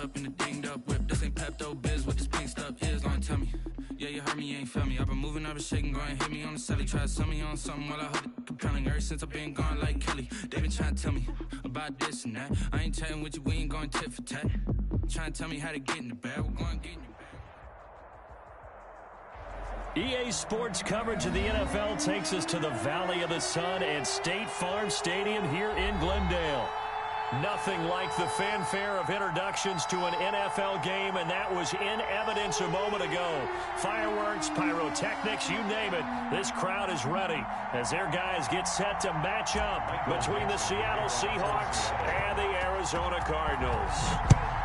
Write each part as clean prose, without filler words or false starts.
up in the dinged up whip. This ain't Pepto-Biz, what this pink stuff is. Don't tell me. Yeah, you heard me, you ain't felt me. I've been moving, I've been shaking, go and hit me on the celly. Try to sell me on something while I hold it compelling. Ever since I've been gone like Kelly, they been trying to tell me about this and that. I ain't chatting with you, we ain't going tit for tat. Trying to tell me how to get in the bag, we're going to get in your bag. EA Sports coverage of the NFL takes us to the Valley of the Sun and State Farm Stadium here in Glendale. Nothing like the fanfare of introductions to an NFL game, and that was in evidence a moment ago. Fireworks, pyrotechnics, you name it. This crowd is ready as their guys get set to match up between the Seattle Seahawks and the Arizona Cardinals.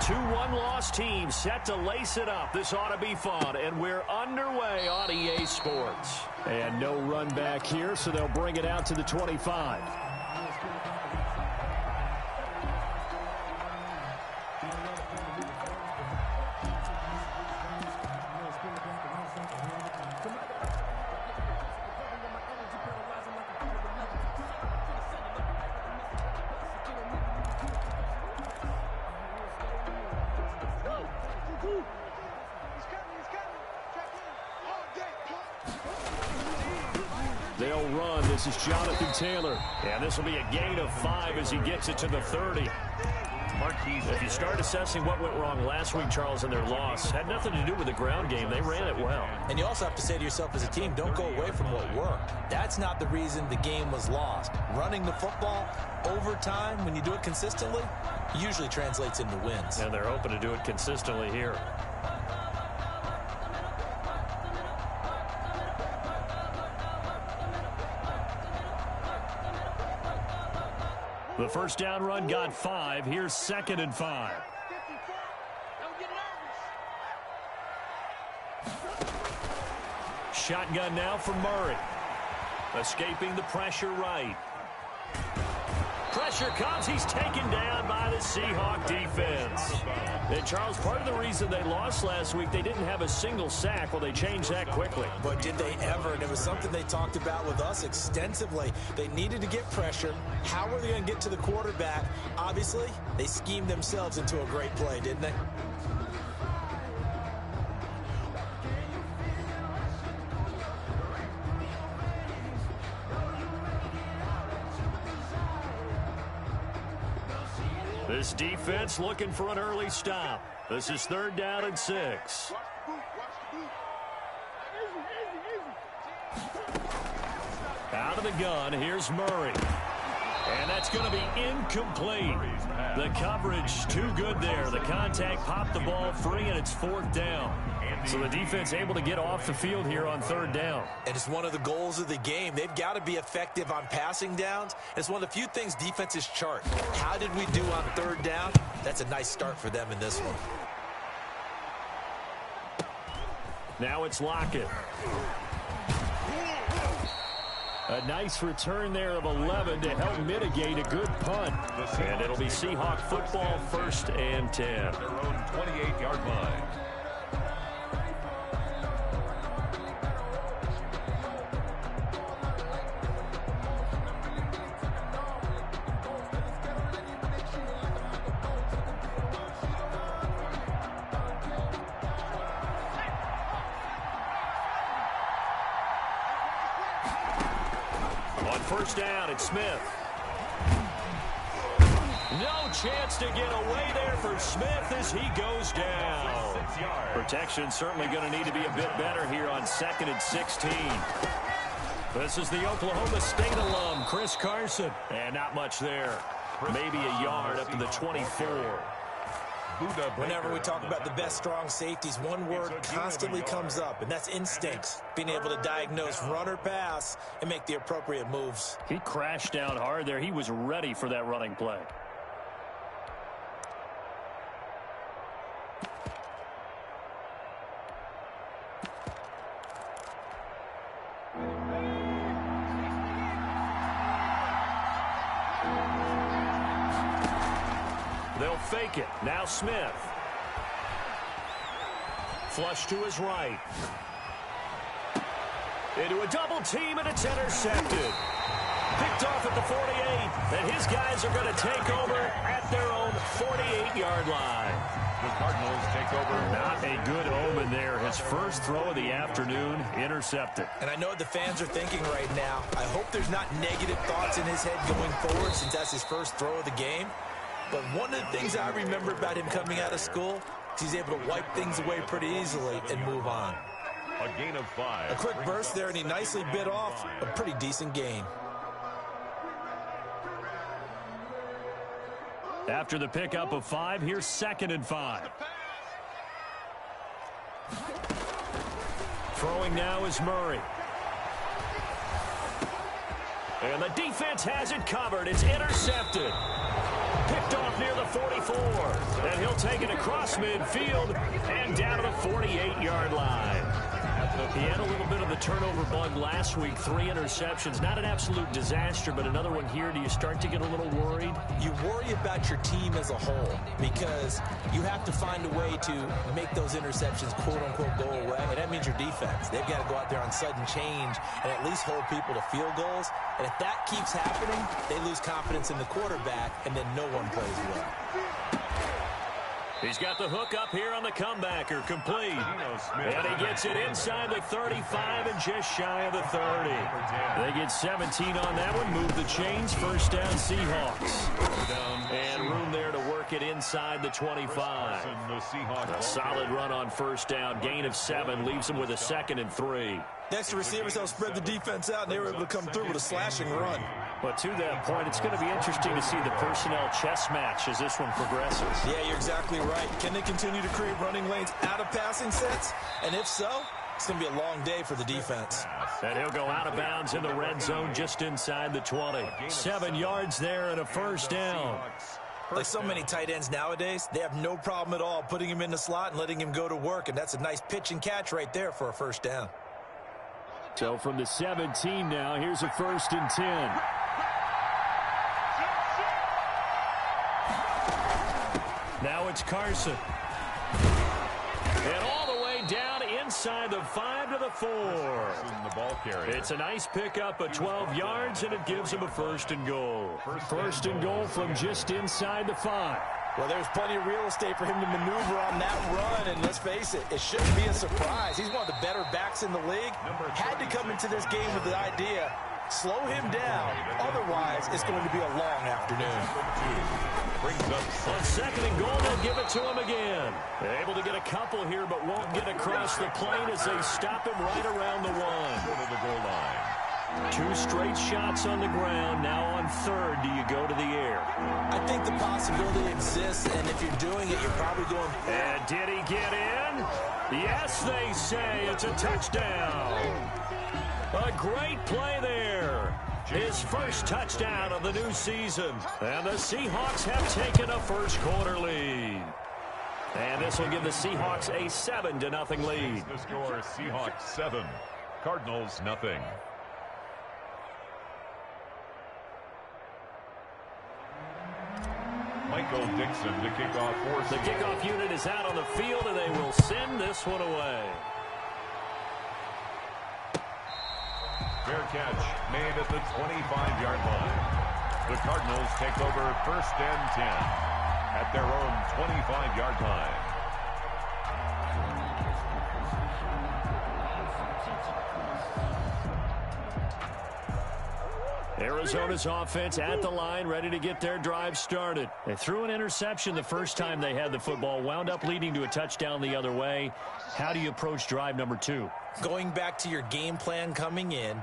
2 one-loss teams set to lace it up. This ought to be fun, and we're underway on EA Sports. And no run back here, so they'll bring it out to the 25. They'll run. This is Jonathan Taylor. And this will be a gain of 5 as he gets it to the 30. If you start assessing what went wrong last week, Charles, in their loss, had nothing to do with the ground game. They ran it well. And you also have to say to yourself as a team, don't go away from what worked. That's not the reason the game was lost. Running the football over time, when you do it consistently, usually translates into wins. And they're hoping to do it consistently here. The first down run got 5. Here's 2nd and 5. Shotgun now for Murray. Escaping the pressure right. Pressure comes. He's taken down by the Seahawk defense. And, Charles, part of the reason they lost last week, they didn't have a single sack. Well, they changed that quickly. But did they ever? And it was something they talked about with us extensively. They needed to get pressure. How were they going to get to the quarterback? Obviously, they schemed themselves into a great play, didn't they? This defense looking for an early stop. This is 3rd down and 6. Out of the gun, here's Murray. And that's going to be incomplete. The coverage too good there. The contact popped the ball free, and it's 4th down. So the defense able to get off the field here on 3rd down. And it's one of the goals of the game. They've got to be effective on passing downs. It's one of the few things defenses chart. How did we do on 3rd down? That's a nice start for them in this one. Now it's Lockett. A nice return there of 11 to help mitigate a good punt. And it'll be Seahawk football, 1st and 10. Their own 28-yard line. On 1st down, it's Smith. No chance to get away there for Smith as he goes down. Protection certainly going to need to be a bit better here on 2nd and 16. This is the Oklahoma State alum, Chris Carson. And not much there. Maybe a yard up to the 24. Whenever we talk about the best strong safeties, one word constantly comes up, and that's instincts. Being able to diagnose run or pass and make the appropriate moves. He crashed down hard there. He was ready for that running play. They'll fake it. Now Smith. Flush to his right. Into a double team, and it's intercepted. Picked off at the 48, and his guys are going to take over at their own 48-yard line. The Cardinals take over. Not a good omen there. His first throw of the afternoon, intercepted. And I know what the fans are thinking right now. I hope there's not negative thoughts in his head going forward since that's his first throw of the game. But one of the things I remember about him coming out of school is he's able to wipe things away pretty easily and move on. A gain of 5. A quick burst there, and he nicely bit off a pretty decent gain. After the pickup of 5, here's 2nd and 5. Throwing now is Murray. And the defense has it covered. It's intercepted. Picked off near the 44. And he'll take it across midfield and down to the 48-yard line. He had a little bit of the turnover bug last week. 3 interceptions. Not an absolute disaster, but another one here. Do you start to get a little worried? You worry about your team as a whole because you have to find a way to make those interceptions, quote-unquote, go away. And that means your defense. They've got to go out there on sudden change and at least hold people to field goals. And if that keeps happening, they lose confidence in the quarterback, and then no one plays well. He's got the hook up here on the comebacker, complete. And he gets it inside the 35 and just shy of the 30. They get 17 on that one, move the chains, first down Seahawks. And room there to work it inside the 25. A solid run on first down, gain of 7, leaves them with a 2nd and 3. Next to receivers, they'll spread the defense out, and they were able to come through with a slashing run. But to that point, it's going to be interesting to see the personnel chess match as this one progresses. Yeah, you're exactly right. Can they continue to create running lanes out of passing sets? And if so, it's going to be a long day for the defense. And he'll go out of bounds in the red zone just inside the 20. 7 yards there and a first down. Like so many tight ends nowadays, they have no problem at all putting him in the slot and letting him go to work, and that's a nice pitch and catch right there for a first down. So from the 17 now, here's a 1st and 10. Now it's Carson. And all the way down inside the 5 to the 4. It's a nice pickup of 12 yards, and it gives him a 1st and goal. 1st and goal from just inside the 5. Well, there's plenty of real estate for him to maneuver on that run, and let's face it, it shouldn't be a surprise. He's one of the better backs in the league. Had to come into this game with the idea, slow him down. Otherwise, it's going to be a long afternoon. On 2nd and goal, they'll give it to him again. They're able to get a couple here, but won't get across the plane as they stop him right around the 1. To the goal line. 2 straight shots on the ground. Now on 3rd, do you go to the air? I think the possibility exists, and if you're doing it, you're probably going... And did he get in? Yes, they say it's a touchdown. A great play there. His first touchdown of the new season. And the Seahawks have taken a first quarter lead. And this will give the Seahawks a 7-0 lead. The score, Seahawks 7, Cardinals nothing. Michael Dixon to kick off for the kickoff unit is out on the field, and they will send this one away. Fair catch made at the 25-yard line. The Cardinals take over 1st and 10 at their own 25-yard line. Arizona's offense at the line, ready to get their drive started. They threw an interception the first time they had the football, wound up leading to a touchdown the other way. How do you approach drive number 2? Going back to your game plan coming in,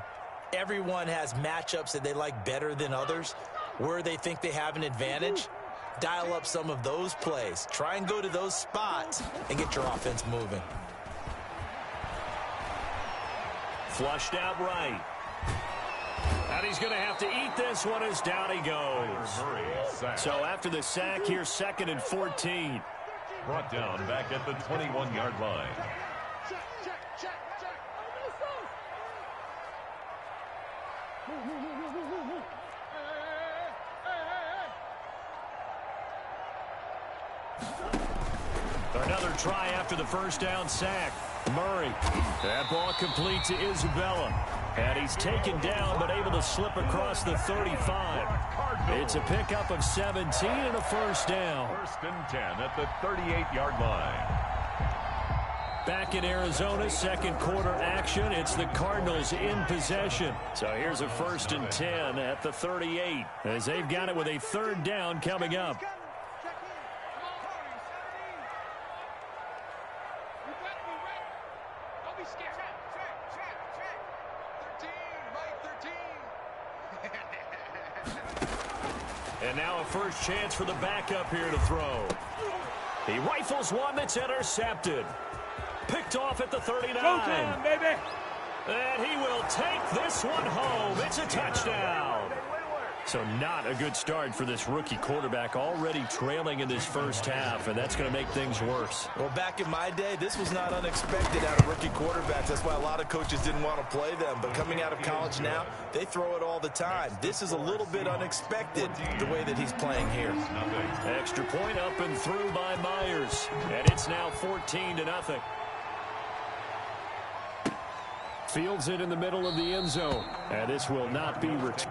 everyone has matchups that they like better than others. Where they think they have an advantage, dial up some of those plays. Try and go to those spots and get your offense moving. Flushed out right. And he's going to have to eat this one as down he goes. So after the sack, here's 2nd and 14. Brought down back at the 21-yard line. Another try after the first down sack. Murray. That ball complete to Isabella. And he's taken down, but able to slip across the 35. It's a pickup of 17 and a first down. First and 10 at the 38-yard line. Back in Arizona, second quarter action. It's the Cardinals in possession. So here's a first and 10 at the 38 as they've got it with a third down coming up. And now a first chance for the backup here to throw. He rifles one that's intercepted. Picked off at the 39. Showtime, baby. And he will take this one home. It's a touchdown. So not a good start for this rookie quarterback, already trailing in this first half, and that's going to make things worse. Well, back in my day, this was not unexpected out of rookie quarterbacks. That's why a lot of coaches didn't want to play them. But coming out of college now, they throw it all the time. This is a little bit unexpected, the way that he's playing here. Extra point up and through by Myers, and it's now 14-0. Fields it in the middle of the end zone, and this will not be returned.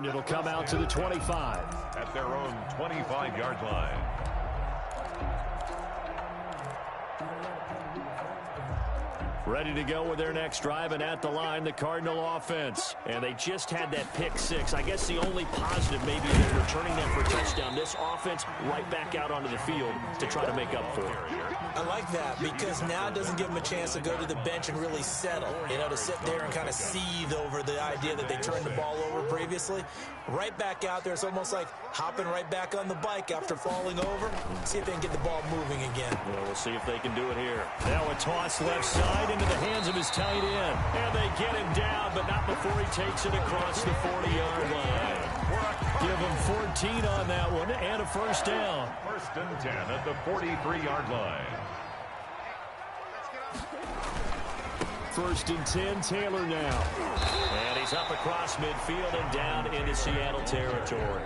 It'll come out to the 25. At their own 25-yard line. Ready to go with their next drive, and at the line, the Cardinal offense. And they just had that pick six. I guess the only positive maybe is returning them for a touchdown. This offense right back out onto the field to try to make up for it. I like that because now it doesn't give them a chance to go to the bench and really settle, you know, to sit there and kind of seethe over the idea that they turned the ball over previously. Right back out there, it's almost like hopping right back on the bike after falling over. See if they can get the ball moving again. Well, we'll see if they can do it here. Now a toss left side into the hands of his tight end. And they get him down, but not before he takes it across the 40-yard line. Give him 14 on that one and a first down. First and 10 at the 43-yard line. First and 10, Taylor now. And he's up across midfield and down into Seattle territory.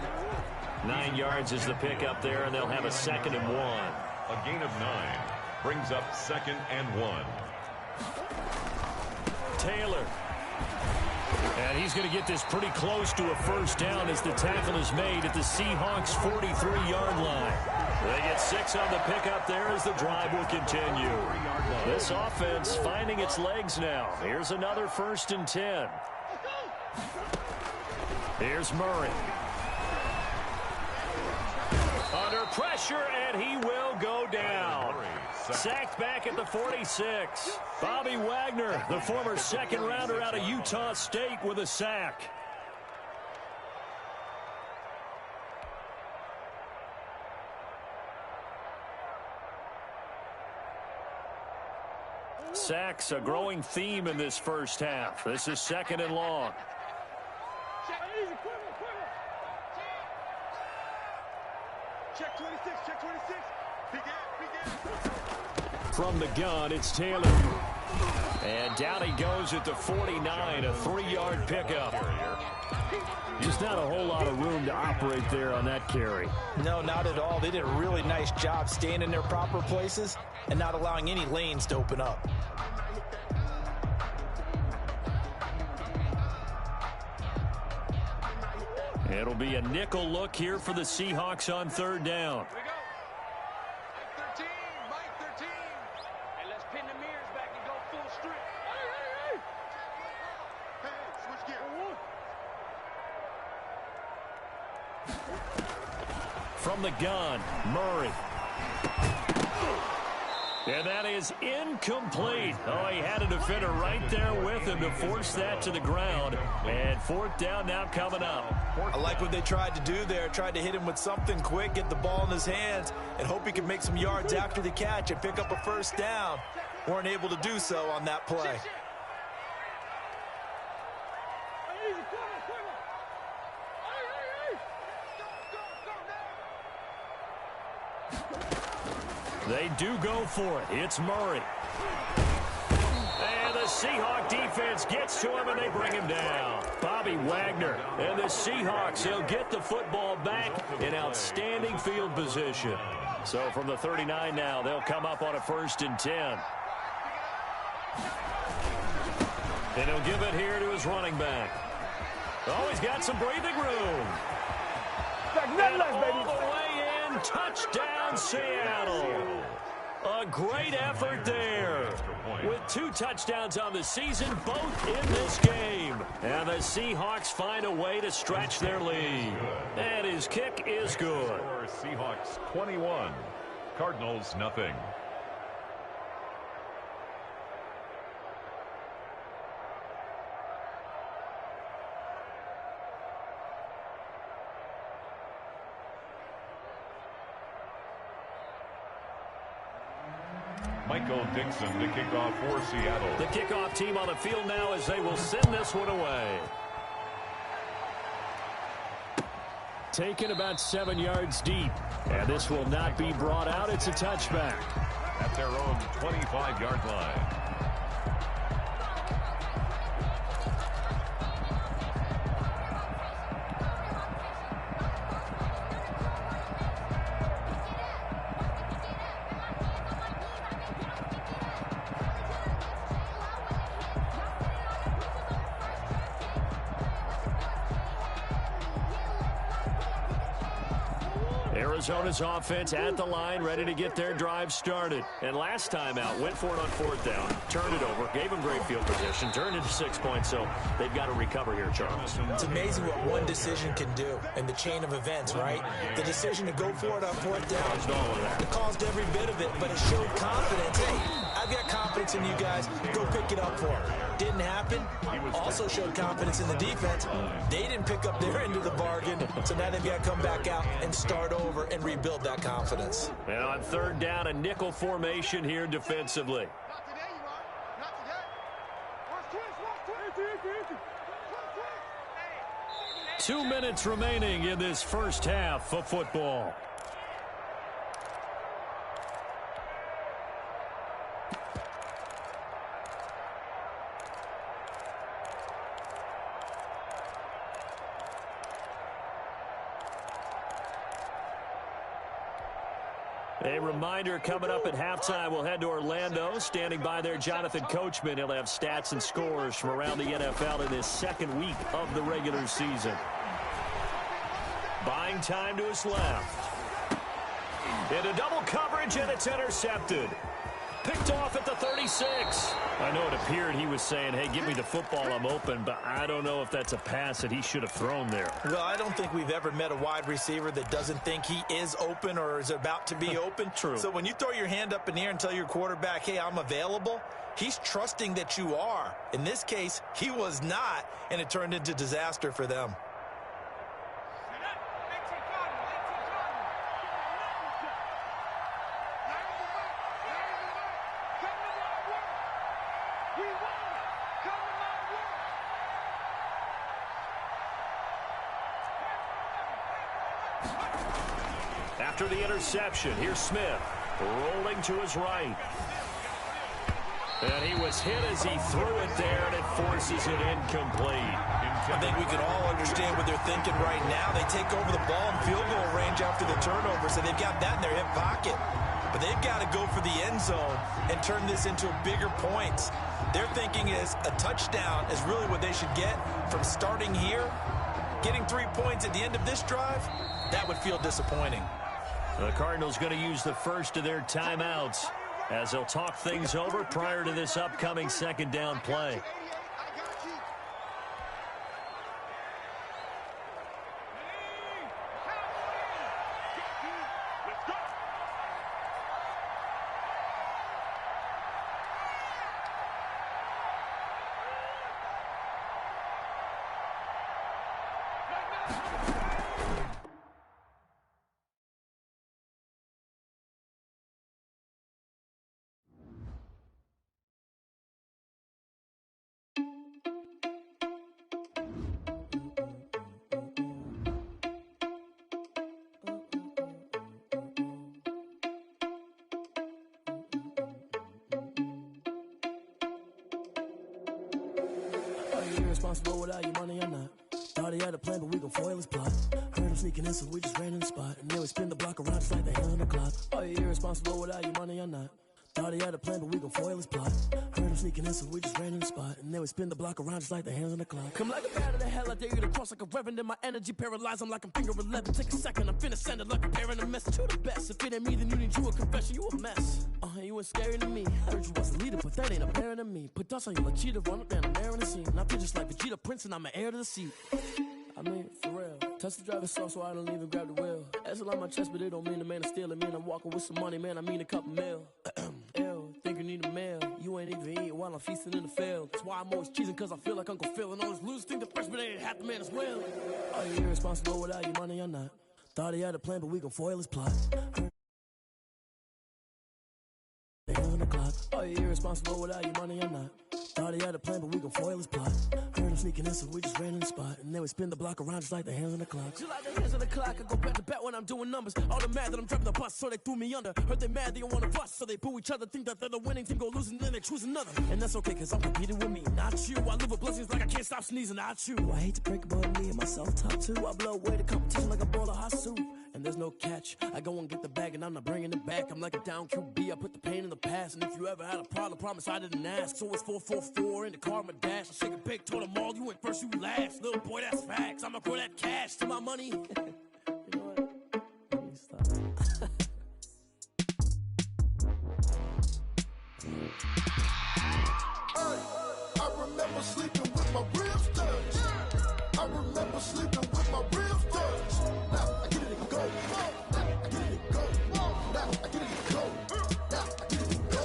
9 yards is the pickup there, and they'll have a 2nd and 1. A gain of 9 brings up 2nd and 1. Taylor. And he's going to get this pretty close to a first down as the tackle is made at the Seahawks' 43-yard line. They get 6 on the pickup there as the drive will continue. This offense finding its legs now. Here's another 1st and 10. Here's Murray. Under pressure, and he will go down. Sacked back at the 46. Bobby Wagner, the former second-rounder out of Utah State, with a sack. Sacks, a growing theme in this first half. This is 2nd and long. Check 26, check 26. Begin. From the gun, it's Taylor. And down he goes at the 49, a 3-yard pickup. Just not a whole lot of room to operate there on that carry. No, not at all. They did a really nice job staying in their proper places and not allowing any lanes to open up. It'll be a nickel look here for the Seahawks on 3rd down. Mike 13, Mike 13. And let's pin the mirrors back and go full strip. Hey, switch gear. From the gun, Murray. And that is incomplete. Oh, he had a defender right there with him to force that to the ground. And fourth down now coming up. I like what they tried to do there. Tried to hit him with something quick, get the ball in his hands, and hope he could make some yards after the catch and pick up a first down. Weren't able to do so on that play. They do go for it. It's Murray. And the Seahawk defense gets to him, and they bring him down. Bobby Wagner and the Seahawks, they'll get the football back in outstanding field position. So from the 39 now, they'll come up on a 1st and 10. And he'll give it here to his running back. Oh, he's got some breathing room. And all the way in, touchdown Seattle. A great effort there. With 2 touchdowns on the season, both in this game. And the Seahawks find a way to stretch their lead. And his kick is good. Seahawks 21, Cardinals nothing. Michael Dixon to kick off for Seattle. The kickoff team on the field now as they will send this one away. Taken about 7 yards deep. And this will not be brought out. It's a touchback. At their own 25-yard line. Arizona's offense at the line, ready to get their drive started. And last time out, went for it on 4th down, turned it over, gave them great field position, turned into 6 points, so they've got to recover here, Charles. It's amazing what one decision can do in the chain of events, right? The decision to go for it on 4th down, it caused every bit of it, but it showed confidence. Hey, I've got confidence in you guys. Go pick it up for it. Didn't happen. Also showed confidence in the defense. They didn't pick up their end of the bargain, so now they've got to come back out and start over and rebuild that confidence. And on 3rd down, a nickel formation here defensively. Not today, you are. Not today. Watch twist. 2 minutes remaining in this first half of football. A reminder coming up at halftime, we'll head to Orlando. Standing by there, Jonathan Coachman. He'll have stats and scores from around the NFL in this 2nd week of the regular season. Buying time to his left. Into double coverage, and it's intercepted. Picked off at the 36. I know it appeared he was saying, hey, give me the football, I'm open, but I don't know if that's a pass that he should have thrown there. Well, I don't think we've ever met a wide receiver that doesn't think he is open or is about to be open. True. So when you throw your hand up in the air and tell your quarterback, hey, I'm available, he's trusting that you are. In this case, he was not, and it turned into disaster for them. After the interception, here's Smith rolling to his right. And he was hit as he threw it there, and it forces it incomplete. I think we can all understand what they're thinking right now. They take over the ball in field goal range after the turnover, so they've got that in their hip pocket. But they've got to go for the end zone and turn this into bigger points. Their thinking is a touchdown is really what they should get from starting here. Getting 3 points at the end of this drive, that would feel disappointing. The Cardinals going to use the first of their timeouts as they'll talk things over prior to this upcoming 2nd down play. irresponsible without your money or not. Thought he had a plan, but we gon' foil his plot. Heard him sneaking in, so we just ran in the spot. And then we spin the block around just like the hands on the clock. Are you irresponsible without your money or not? Thought he had a plan, but we gon' foil his plot. Heard him sneaking in, so we just ran in the spot. And then we spin the block around just like the hands on the clock. Come like a bat of the hell, I dare you to cross like a reverend. And my energy paralyzed, I'm like I'm finger 11. Take a second, I'm finna send it like a parent a message to the best. If it ain't me, then you need you a confession, you a mess. You ain't scary to me. Heard you was a leader, but that ain't apparent to me. Put dust on you like cheetah, run up down the air in the scene. And I feel just like Vegeta Prince, and I'm an heir to the seat. I mean, for real. Touch the driver's soft so I don't even grab the wheel. That's on my chest, but it don't mean the man is stealing. Man, I'm walking with some money, man, I mean a couple mil. Ew, think you need a meal. You ain't even eating while I'm feasting in the field. That's why I'm always cheesing, cause I feel like Uncle Phil. And all those losers think the freshman ain't half the man as well. Are you irresponsible without your money or not? Thought he had a plan, but we gon' foil his plot. The hands on the clock. Are you irresponsible without your money or not? Thought he had a plan, but we gon' foil his plot. Heard him sneaking in, so we just ran in the spot. And then we spin the block around just like the hands on the clock. Just like the hands on the clock, I go back to back when I'm doing numbers. All the mad that I'm driving the bus, so they threw me under. Heard they mad, they don't wanna bust, so they boo each other. Think that they're the winning team, go losing, then they choose another. And that's okay, cause I'm competing with me, not you. I live with blessings like I can't stop sneezing, not you. I hate to break it, but me and myself top two. I blow away the competition like a bowl of hot soup. And there's no catch. I go and get the bag and I'm not bringing it back. I'm like a down QB, I put the pain in the past. And if you ever had a problem, promise I didn't ask. So it's 444 in the car, my dash. I shake a big, told them all, you went first, you last. Little boy, that's facts. I'ma grow that cash to my money. You know what? Let me stop. I remember sleeping with my ribs touched. I remember sleeping with my ribs touched. Now I get it and go. Now I get it and go. Now I get it and go. Now I get it and go.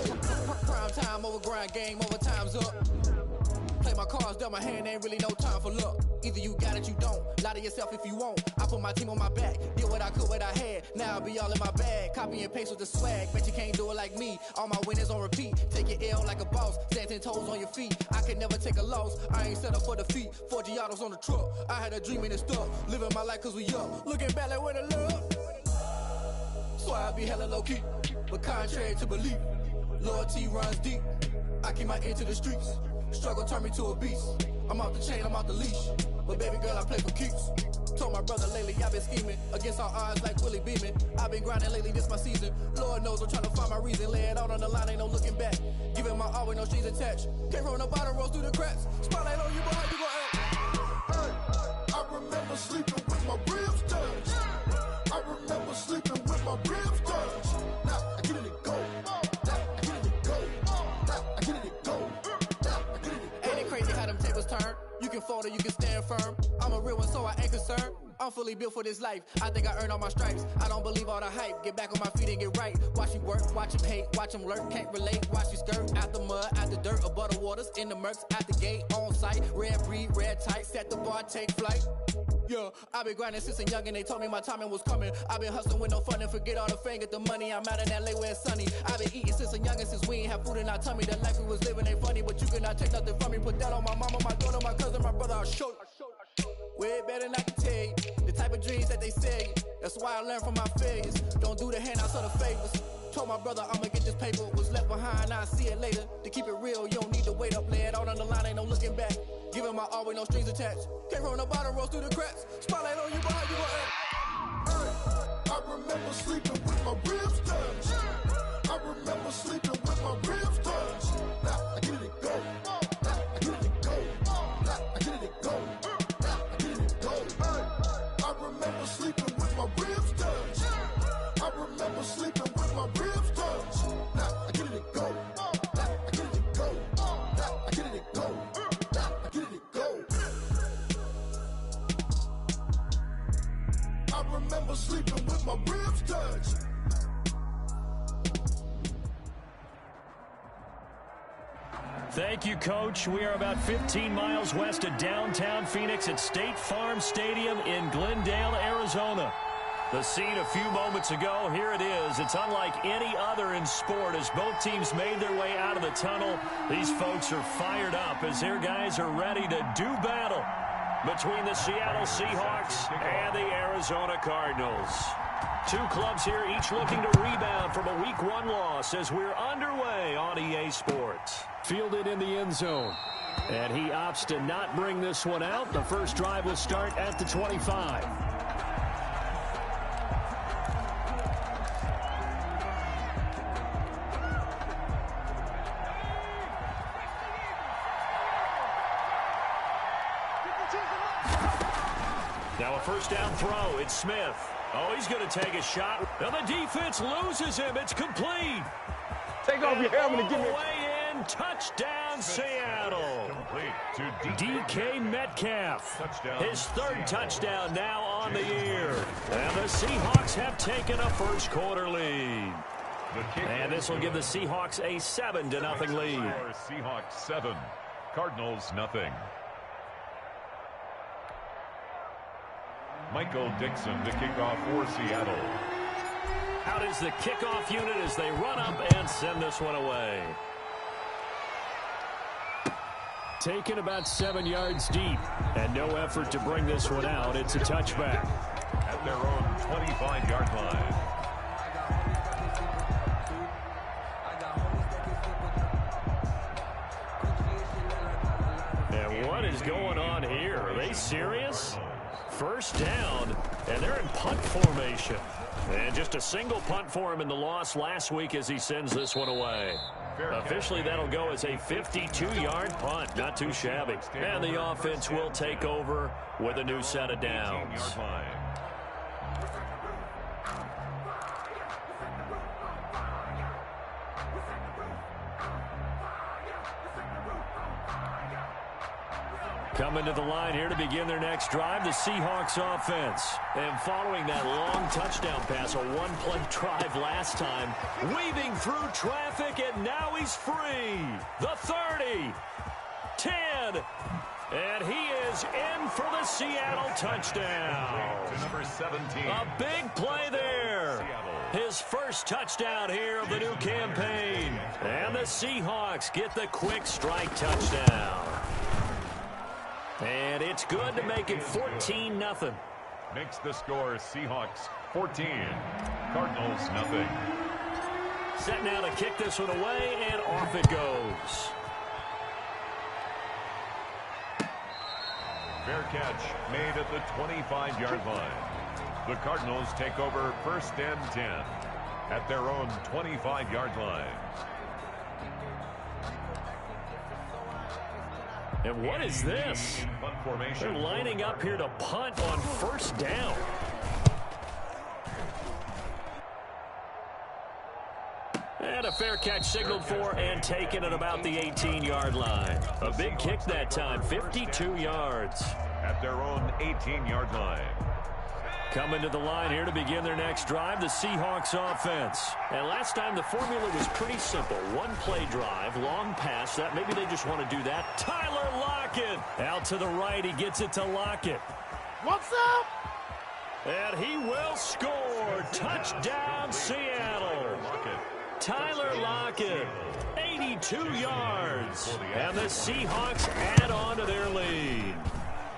Prime time over grind game, over time's up. Play my cards, dealt my hand, ain't really no time for luck. Either you got it, you don't. Lie to yourself if you won't. I put my team on my back, did what I could, what I had. Now I'll be all in my bag, copy and paste with the swag. Bet you can't do it like me. All my winners on repeat. Take your L like a boss, stand 10 toes on your feet. I can never take a loss. I ain't set up for defeat. 4 Giottos on the truck. I had a dream and it's stuck. Living my life cause we up. Looking back like where the love. So I be hella low key, but contrary to belief, loyalty runs deep. I keep my ear to the streets. Struggle turned me to a beast. I'm off the chain, I'm off the leash. But baby girl, I play for keeps. Told my brother lately, I've been scheming against all odds like Willie Beeman. I've been grinding lately, this my season. Lord knows I'm trying to find my reason. Lay it out on the line, ain't no looking back. Giving my all with no strings attached. Can't roll no bottom, rolls through the cracks. Spotlight on you, but how you gon' act? I remember sleeping with my ribs touched. I remember sleeping with my ribs touched. Now I get it and go. Now I get it and go. Now I get it and go. Now I get it and go. Ain't it crazy how them tables turn? You can fold or you can stand firm. I'm a real one, so I ain't concerned. I'm fully built for this life. I think I earned all my stripes. I don't believe all the hype. Get back on my feet and get right. Watch you work, watch him hate, watch him lurk. Can't relate, watch you skirt. Out the mud, out the dirt, above the waters, in the murks, out the gate, on site. Red breed, red tight, set the bar, take flight. Yeah, I've been grinding since a young and they told me my timing was coming. I've been hustling with no fun and forget all the fame, get the money. I'm out in LA where it's sunny. I've been eating since a young and since we ain't have food in our tummy. The life we was living ain't funny, but you cannot take nothing from me. Put that on my mama, my daughter, my cousin, my brother, I'll show you. Way better than I can tell you. The type of dreams that they sell you. That's why I learned from my failures. Don't do the handouts or the favors. Told my brother I'ma get this paper. Was left behind, I'll see it later. To keep it real, you don't need to wait up. Lay it out on the line, ain't no looking back. Giving my all with no strings attached. Can't roll no bottom, rolls through the cracks. Spotlight on you, but how you gon' act? I remember sleeping with my ribs touched. I remember sleeping with my ribs touched. Now I get it and go. Now I get it and go. Now I get it and go. Now I get it and go. I remember sleeping with my ribs touched. I remember sleeping with my ribs touched. Now I get it and go. Now I get it and go. Now I get it and go. Now I get it and go. I remember sleeping with my ribs touched. Thank you, Coach. We are about 15 miles west of downtown Phoenix at State Farm Stadium in Glendale, Arizona. The scene a few moments ago, here it is. It's unlike any other in sport as both teams made their way out of the tunnel. These folks are fired up as their guys are ready to do battle between the Seattle Seahawks and the Arizona Cardinals. Two clubs here, each looking to rebound from a Week 1 loss as we're underway on EA Sports. Fielded in the end zone. And he opts to not bring this one out. The first drive will start at the 25. Now a first down throw. It's Smith. Oh, he's going to take a shot. Now the defense loses him. It's complete. Take off your helmet and give me way in. Touchdown, Seattle. Complete to DK Metcalf. Touchdown, His third Seattle. touchdown now on the year. And the Seahawks have taken a first quarter lead. And this will give the Seahawks a 7-0 lead. Seahawks 7, Cardinals nothing. Michael Dixon to kick off for Seattle. Out is the kickoff unit as they run up and send this one away. Taken about 7 yards deep, and no effort to bring this one out. It's a touchback. At their own 25-yard line. And what is going on here? Are they serious? First down, and they're in punt formation. And just a single punt for him in the loss last week as he sends this one away. Officially, that'll go as a 52-yard punt. Not too shabby. And the offense will take over with a new set of downs. Coming to the line here to begin their next drive, the Seahawks offense. And following that long touchdown pass, a one-play drive last time, weaving through traffic, and now he's free. The 30, 10, and he is in for the Seattle touchdown. To number 17. A big play there. His first touchdown here of the new campaign. And the Seahawks get the quick strike touchdown. And it's good to make it 14-0. Makes the score Seahawks 14, Cardinals nothing. Set now to kick this one away, and off it goes. Fair catch made at the 25-yard line. The Cardinals take over first and 10 at their own 25-yard line. And what is this? They're lining up here to punt on first down. And a fair catch signaled for and taken at about the 18-yard line. A big kick that time, 52 yards. At their own 18-yard line. Coming to the line here to begin their next drive, the Seahawks offense. And last time the formula was pretty simple. One-play drive, long pass. That maybe they just want to do that. Tyler Lockett out to the right. He gets it to Lockett. What's up? And he will score. Touchdown, Seattle. Tyler Lockett, 82 yards. And the Seahawks add on to their lead.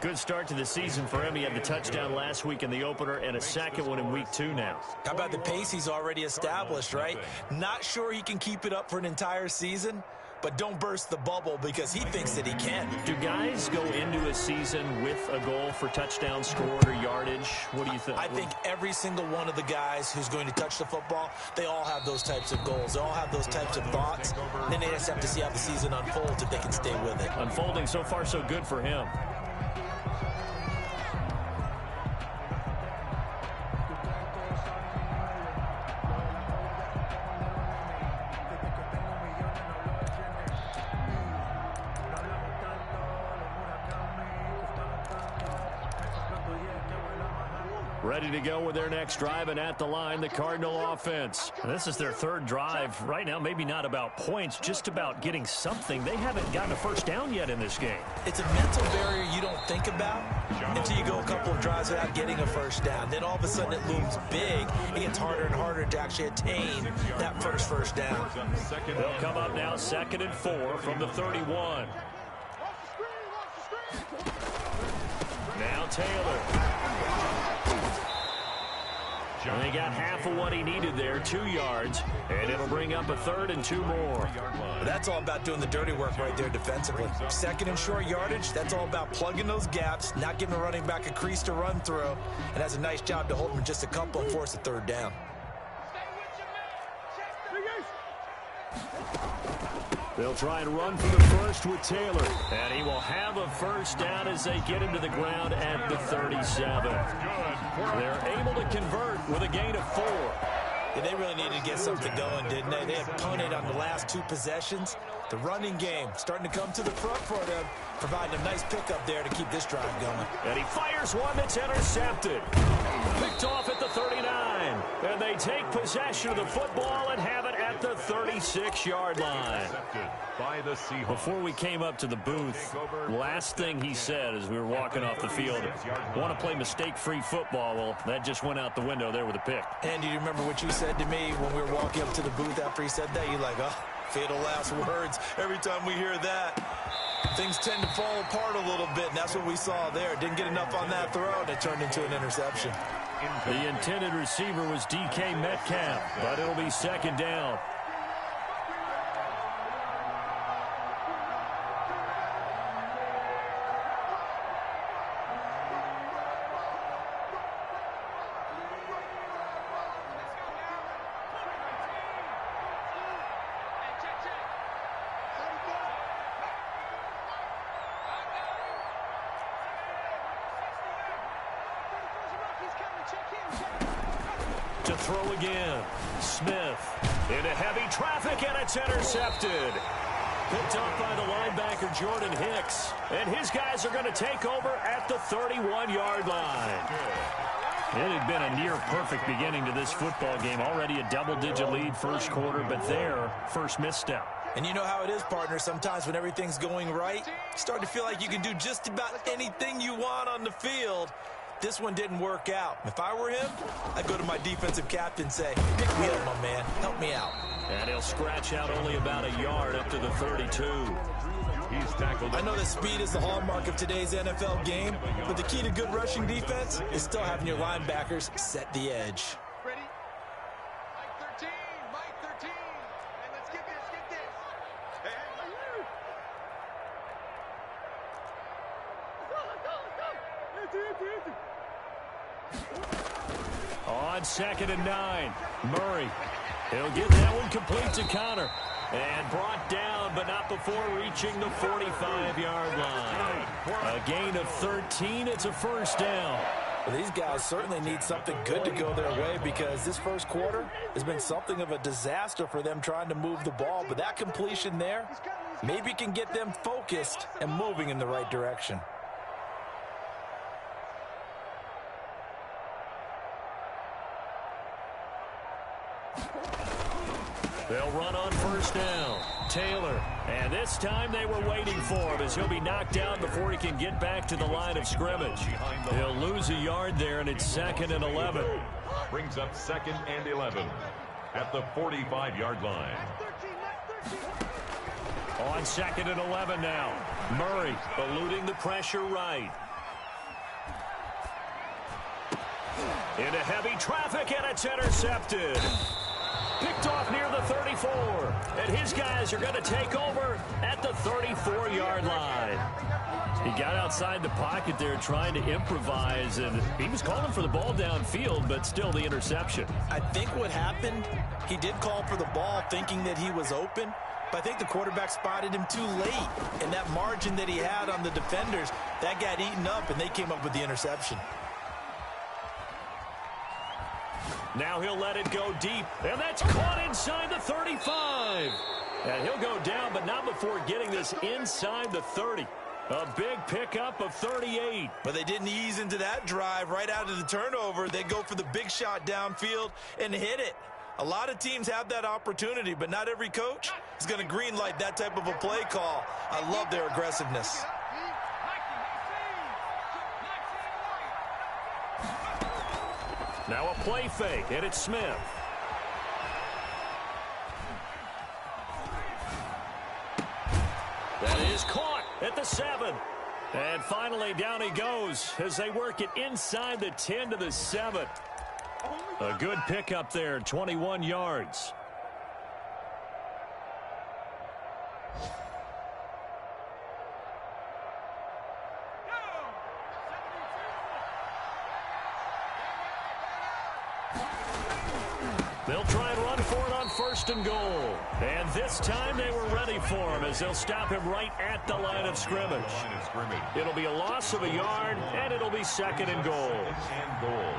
Good start to the season for him. He had the touchdown last week in the opener and a second one in week 2 now. How about the pace he's already established, right? Not sure he can keep it up for an entire season, but don't burst the bubble because he thinks that he can. Do guys go into a season with a goal for touchdown scored or yardage? What do you think? I think every single one of the guys who's going to touch the football, they all have those types of goals. They all have those types of thoughts. Then they just have to see how the season unfolds if they can stay with it. Unfolding so far so good for him. Ready to go with their next drive, and at the line, the Cardinal offense. And this is their third drive. Right now, maybe not about points, just about getting something. They haven't gotten a first down yet in this game. It's a mental barrier you don't think about until you go a couple of drives without getting a first down. Then all of a sudden it looms big. It gets harder and harder to actually attain that first down. They'll come up now, 2nd and 4 from the 31. Now Taylor. And they got half of what he needed there, 2 yards, and it'll bring up a 3rd and 2 more. That's all about doing the dirty work right there defensively. 2nd and short yardage, that's all about plugging those gaps, not giving a running back a crease to run through, and has a nice job to hold him just a couple and force a 3rd down. They'll try and run for the first with Taylor. And he will have a first down as they get him to the ground at the 37. They're able to convert with a gain of 4. Yeah, they really needed to get something going, didn't they? They had punted on the last 2 possessions. The running game starting to come to the front for them, providing a nice pickup there to keep this drive going. And he fires one that's intercepted. Picked off at the 39. And they take possession of the football and have it at the 36-yard line. Before we came up to the booth, last thing he said as we were walking off the field, want to play mistake-free football. Well, that just went out the window there with a pick. And do you remember what you said to me when we were walking up to the booth after he said that? You're like, oh, fatal last words. Every time we hear that, things tend to fall apart a little bit, and that's what we saw there. Didn't get enough on that throw, and it turned into an interception. The intended receiver was DK Metcalf, but it'll be 2nd down. To throw again. Smith into heavy traffic, and it's intercepted. Picked up by the linebacker, Jordan Hicks. And his guys are going to take over at the 31-yard line. It had been a near-perfect beginning to this football game. Already a double-digit lead first quarter, but their first misstep. And you know how it is, partner. Sometimes when everything's going right, you start to feel like you can do just about anything you want on the field. This one didn't work out. If I were him, I'd go to my defensive captain and say, pick me up, my man. Help me out. And he'll scratch out only about a yard up to the 32. He's tackled. I know that speed is the hallmark of today's NFL game, but the key to good rushing defense is still having your linebackers set the edge. Ready? Mike 13. And let's get this. Hey, On 2nd and 9, Murray. He'll get that one complete to Connor. And brought down, but not before reaching the 45-yard line. A gain of 13. It's a first down. Well, these guys certainly need something good to go their way because this first quarter has been something of a disaster for them trying to move the ball. But that completion there maybe can get them focused and moving in the right direction. They'll run on first down. Taylor. And this time they were waiting for him as he'll be knocked down before he can get back to the line of scrimmage. He'll lose a yard there, and it's 2nd and 11. Brings up 2nd and 11 at the 45-yard line. On 2nd and 11 now. Murray eluding the pressure right. Into heavy traffic, and it's intercepted. Picked off near the 34. And his guys are going to take over at the 34-yard line. He got outside the pocket there trying to improvise, and he was calling for the ball downfield, but still the interception. I think what happened, he did call for the ball thinking that he was open, but I think the quarterback spotted him too late. And that margin that he had on the defenders, that got eaten up, and they came up with the interception. Now he'll let it go deep, and that's caught inside the 35. And he'll go down, but not before getting this inside the 30. A big pickup of 38. But they didn't ease into that drive right out of the turnover. They go for the big shot downfield and hit it. A lot of teams have that opportunity, but not every coach is going to green light that type of a play call. I love their aggressiveness. Now a play fake, and it's Smith. That is caught at the 7. And finally down he goes as they work it inside the 10 to the 7. A good pickup there, 21 yards. They'll try and run for it on 1st and goal. And this time they were ready for him as they'll stop him right at the line of scrimmage. It'll be a loss of a yard, and it'll be 2nd and goal. And goal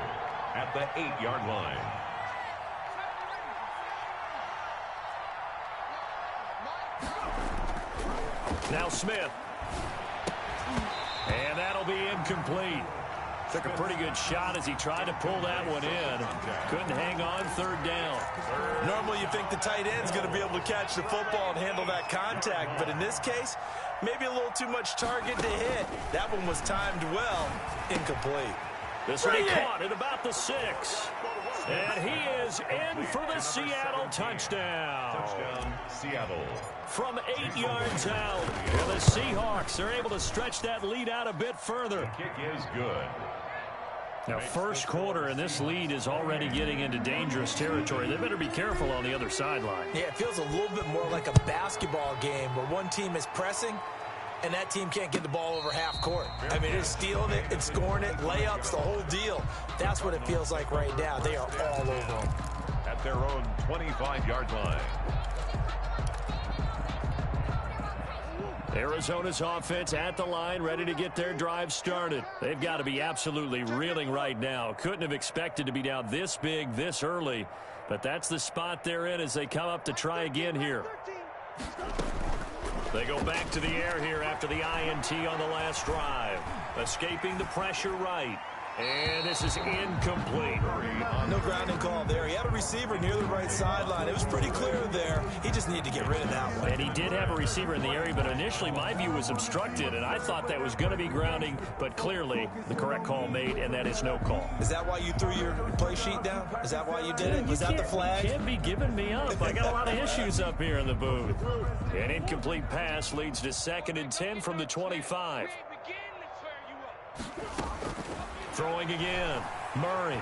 at the 8-yard line. Now Smith. And that'll be incomplete. Took a pretty good shot as he tried to pull that one in. Couldn't hang on 3rd down. Normally you think the tight end's going to be able to catch the football and handle that contact, but in this case, maybe a little too much target to hit. That one was timed well. Incomplete. This will be caught at about the 6. And he is in for the Seattle touchdown. Touchdown, Seattle. From 8 yards out. And the Seahawks are able to stretch that lead out a bit further. The kick is good. Now, 1st quarter, and this lead is already getting into dangerous territory. They better be careful on the other sideline. Yeah, it feels a little bit more like a basketball game where one team is pressing and that team can't get the ball over half court. I mean, they're stealing it and scoring it, layups, the whole deal. That's what it feels like right now. They are all over them. At their own 25-yard line. Arizona's offense at the line, ready to get their drive started. They've got to be absolutely reeling right now. Couldn't have expected to be down this big, this early. But that's the spot they're in as they come up to try again here. They go back to the air here after the INT on the last drive. Escaping the pressure right. And this is incomplete. No grounding call there. He had a receiver near the right sideline. It was pretty clear there. He just needed to get rid of that one. And he did have a receiver in the area, but initially my view was obstructed, and I thought that was going to be grounding, but clearly the correct call made, and that is no call. Is that why you threw your play sheet down? Is that why you did it? Was that the flag? You can't be giving me up. I got a lot of issues up here in the booth. An incomplete pass leads to 2nd and 10 from the 25. Throwing again. Murray.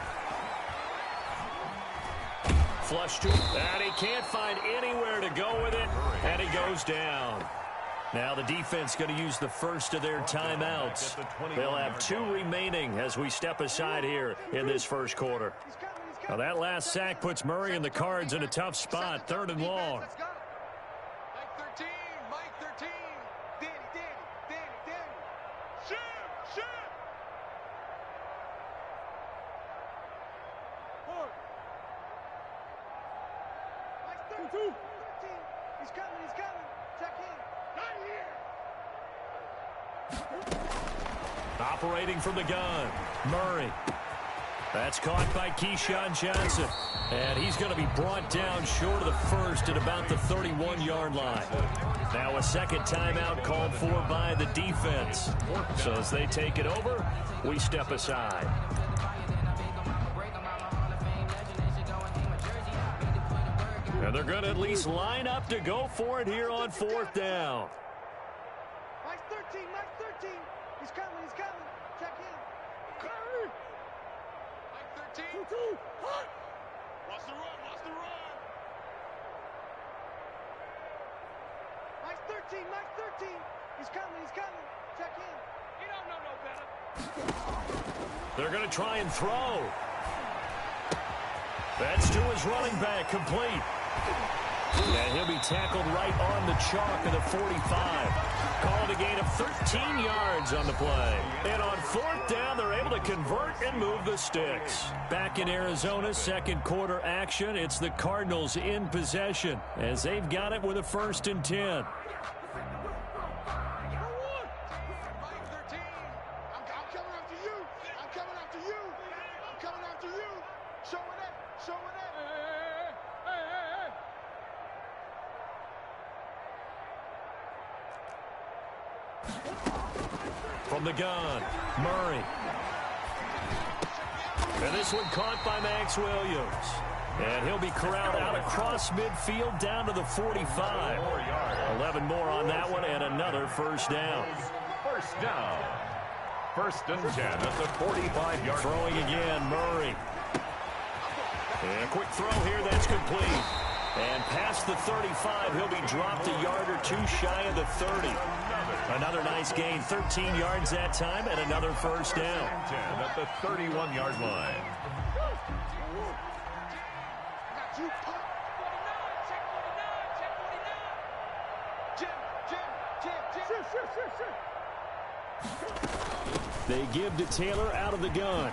Flush to him. And he can't find anywhere to go with it. And he goes down. Now the defense going to use the first of their timeouts. They'll have 2 remaining as we step aside here in this 1st quarter. Now that last sack puts Murray and the Cards in a tough spot. 3rd and long. Mike 13. Danny. Shoot. Mike 13. He's coming. Check in. Not here. Operating from the gun. Murray. That's caught by Keyshawn Johnson. And he's going to be brought down short of the first at about the 31-yard line. Now a second timeout called for by the defense. So as they take it over, we step aside. And they're going to at least line up to go for it here on 4th down. Mike 13. He's coming. Check in. Curry. Mike 13. 2-2. Hot. Watch the run. Mike 13. He's coming. Check in. He don't know no better. They're going to try and throw. That's to his running back, complete. And he'll be tackled right on the chalk of the 45. Called a gain of 13 yards on the play. And on 4th down, they're able to convert and move the sticks. Back in Arizona, 2nd quarter action. It's the Cardinals in possession as they've got it with a 1st and 10. From the gun, Murray. And this one caught by Max Williams. And he'll be corralled out across midfield down to the 45. 11 more on that one and another 1st down. 1st down. 1st and 10 at the 45-yard line. Throwing again, Murray. And a quick throw here, that's complete. And past the 35, he'll be dropped a yard or two shy of the 30. Another nice gain, 13 yards that time, and another first down. 10 at the 31-yard line. They give to Taylor out of the gun.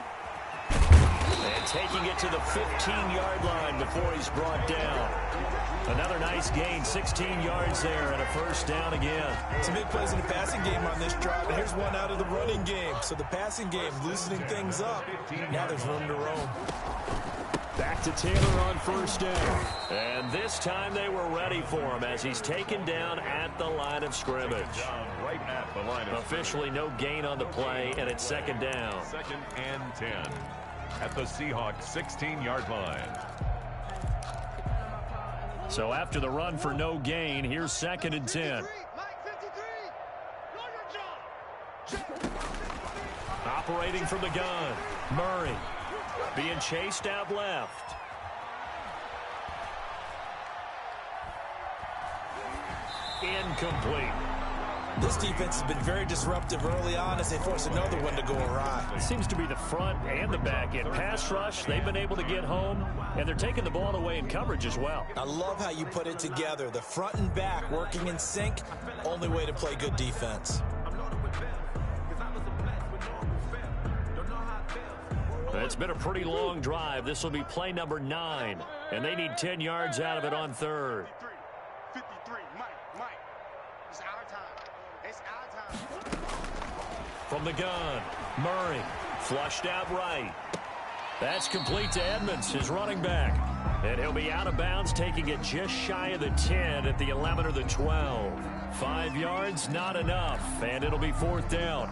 And taking it to the 15-yard line before he's brought down. Another nice gain, 16 yards there, and a first down again. Some big plays in the passing game on this drive, and here's one out of the running game. So the passing game loosening things up. Now there's room to roam. Back to Taylor on first down. And this time they were ready for him as he's taken down at the line of scrimmage. Right at the line of Officially no gain on the play, and it's second down. 2nd and 10 at the Seahawks 16-yard line. So after the run for no gain, here's 2nd and 10. Operating from the gun, Murray. Being chased out left. Incomplete. This defense has been very disruptive early on as they force another one to go awry. It seems to be the front and the back end. Pass rush, they've been able to get home, and they're taking the ball away in coverage as well. I love how you put it together. The front and back working in sync, only way to play good defense. It's been a pretty long drive. This will be play number 9, and they need 10 yards out of it on 3rd. 53, Mike, it's our time. It's our time. From the gun, Murray, flushed out right. That's complete to Edmonds, his running back. And he'll be out of bounds, taking it just shy of the 10 at the 11 or the 12. 5 yards, not enough, and it'll be 4th down.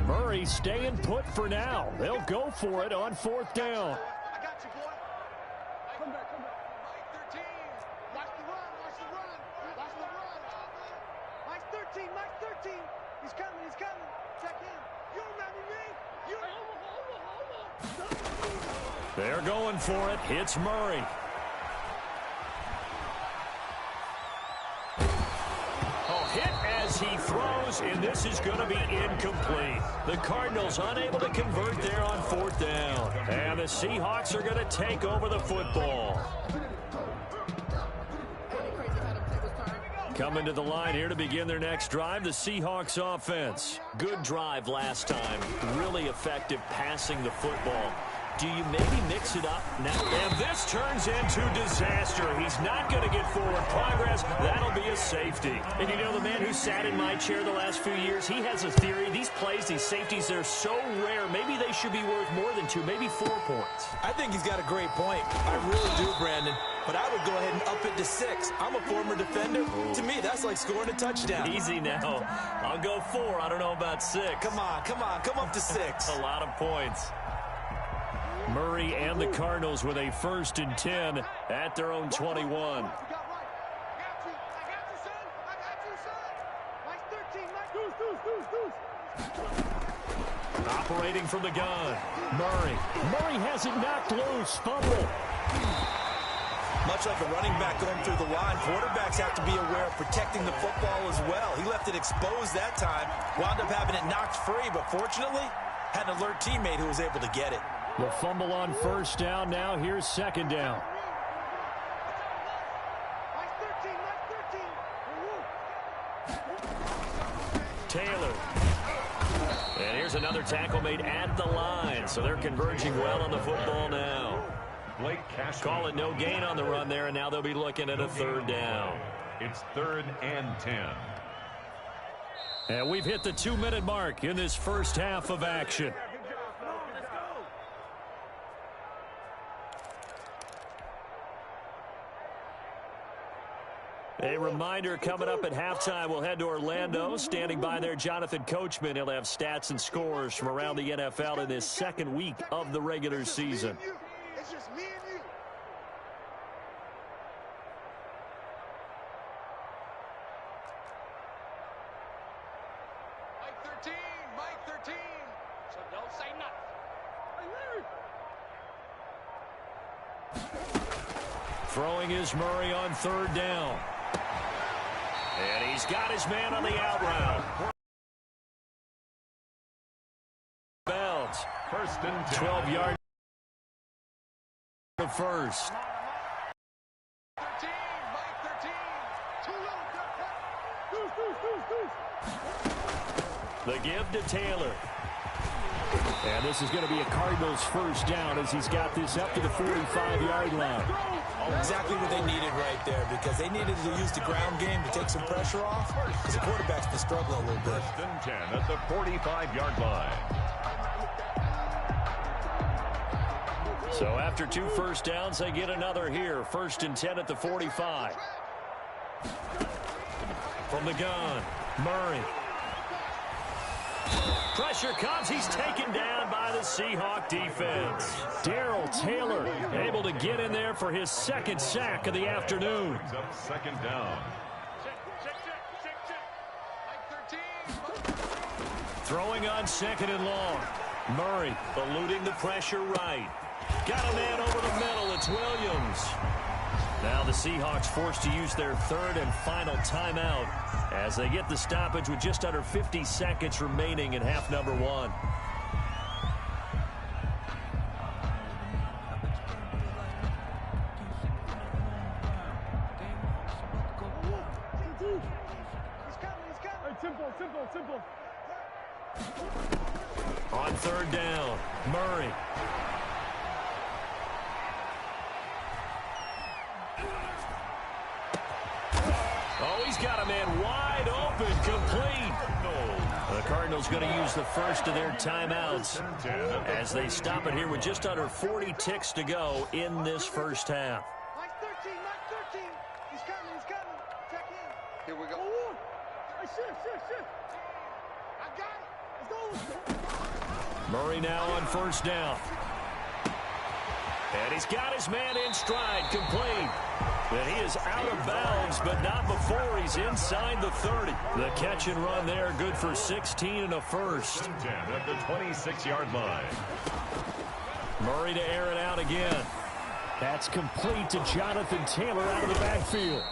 Murray staying put for now. They'll go for it on 4th down. I got you, boy. Come back. Mike 13. Watch the run. Mike 13. He's coming. Check in. You remember me? They're going for it. It's Murray. Hit as he throws, and this is going to be incomplete. The Cardinals unable to convert there on 4th down. And the Seahawks are going to take over the football. Coming to the line here to begin their next drive, the Seahawks offense. Good drive last time. Really effective passing the football. Do you maybe mix it up now? And this turns into disaster. He's not going to get forward progress. That'll be a safety. And you know, the man who sat in my chair the last few years, he has a theory. These plays, these safeties, they're so rare. Maybe they should be worth more than 2, maybe 4 points. I think he's got a great point. I really do, Brandon. But I would go ahead and up it to 6. I'm a former defender. Ooh. To me, that's like scoring a touchdown. Easy now. I'll go 4. I don't know about 6. Come on. Come up to 6. A lot of points. Murray and the Cardinals with a 1st and 10 at their own 21. Operating from the gun, Murray. Murray has it knocked loose. Fumble. Much like a running back going through the line, quarterbacks have to be aware of protecting the football as well. He left it exposed that time, wound up having it knocked free, but fortunately, had an alert teammate who was able to get it. The fumble on 1st down. Now here's 2nd down. Taylor. And here's another tackle made at the line. So they're converging well on the football now. Call it no gain on the run there, and now they'll be looking at a 3rd down. It's 3rd and 10. And we've hit the 2-minute mark in this first half of action. A reminder coming up at halftime, we'll head to Orlando. Standing by there, Jonathan Coachman. He'll have stats and scores from around the NFL in this 2nd week of the regular season. It's just me and you. Mike 13. So don't say nothing. Hey, Larry. Throwing is Murray on 3rd down. And he's got his man on the out route. Bounds. 1st and 10. 12 yards. The first. 13, Mike 13. Too little. The give to Taylor. And this is going to be a Cardinals 1st down as he's got this up to the 45-yard line. Exactly what they needed right there, because they needed to use the ground game to take some pressure off, because the quarterback's been struggling a little bit. 1st and 10 at the 45-yard line. So after 2 first downs, they get another here. 1st and 10 at the 45. From the gun, Murray. Pressure comes. He's taken down by the Seahawk defense. Darrell Taylor able to get in there for his 2nd sack of the afternoon. Brings up 2nd down. Throwing on 2nd and long. Murray eluding the pressure right. Got a man over the middle. It's Williams. Now the Seahawks forced to use their 3rd and final timeout as they get the stoppage with just under 50 seconds remaining in half number 1. Simple. On 3rd down, Murray. Oh, he's got a man wide open, complete. The Cardinals going to use the first of their timeouts as they stop it here with just under 40 ticks to go in this first half. Mike 13. He's coming. Check in. Here we go. Shift. I got it. Let's go. Murray now on 1st down. And he's got his man in stride, complete. And he is out of bounds, but not before he's inside the 30. The catch and run there, good for 16 and a first. 10 at the 26-yard line. Murray to air it out again. That's complete to Jonathan Taylor out of the backfield.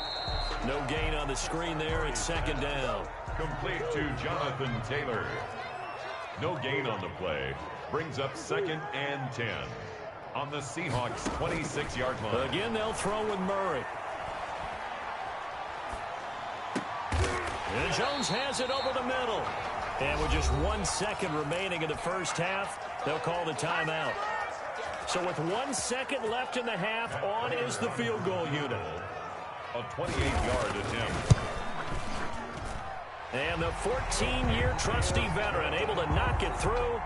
No gain on the screen there. It's 2nd down. Complete to Jonathan Taylor. No gain on the play. Brings up 2nd and 10. On the Seahawks 26-yard line. Again, they'll throw with Murray. And Jones has it over the middle. And with just 1 second remaining in the first half, they'll call the timeout. So with 1 second left in the half, on is the field goal unit. A 28-yard attempt. And the 14-year trusty veteran able to knock it through.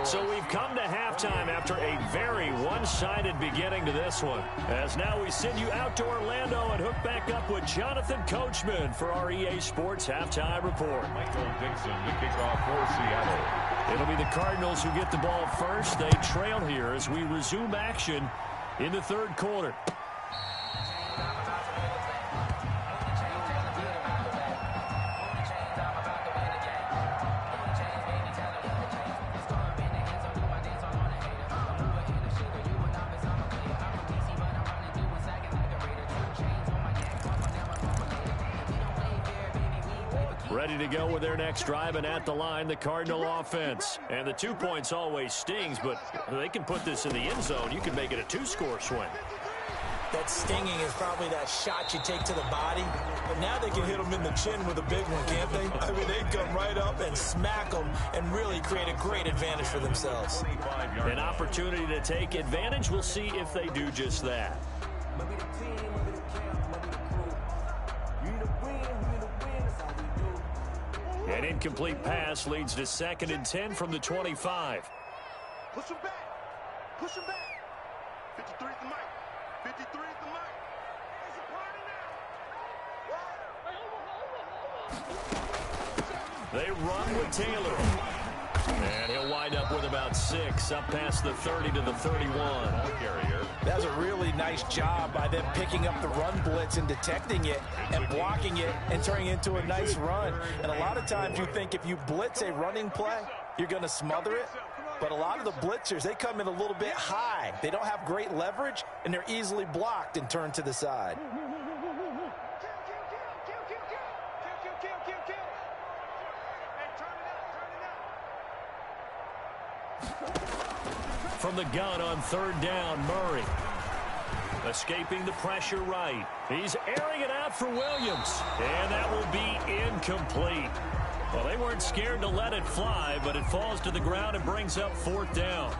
So we've come to halftime after a very one-sided beginning to this one. As now we send you out to Orlando and hook back up with Jonathan Coachman for our EA Sports Halftime Report. Michael Dixon, the kickoff for Seattle. It'll be the Cardinals who get the ball first. They trail here as we resume action in the 3rd quarter. Ready to go with their next drive, and at the line, the Cardinal offense. And the 2 points always stings, but they can put this in the end zone. You can make it a 2-score swing. That stinging is probably that shot you take to the body. But now they can hit them in the chin with a big one, can't they? I mean, they come right up and smack them and really create a great advantage for themselves. An opportunity to take advantage. We'll see if they do just that. An incomplete pass leads to 2nd and 10 from the 25. Push him back. 53 at the mic. 53 at the mic. It's a party now. They run with Taylor. And he'll wind up with about 6 up past the 30 to the 31. That was a really nice job by them picking up the run blitz and detecting it and blocking it and turning it into a nice run. And a lot of times you think if you blitz a running play, you're going to smother it. But a lot of the blitzers, they come in a little bit high. They don't have great leverage, and they're easily blocked and turned to the side. From the gun on third down, Murray. Escaping the pressure right. He's airing it out for Williams. And that will be incomplete. Well, they weren't scared to let it fly, but it falls to the ground and brings up fourth down.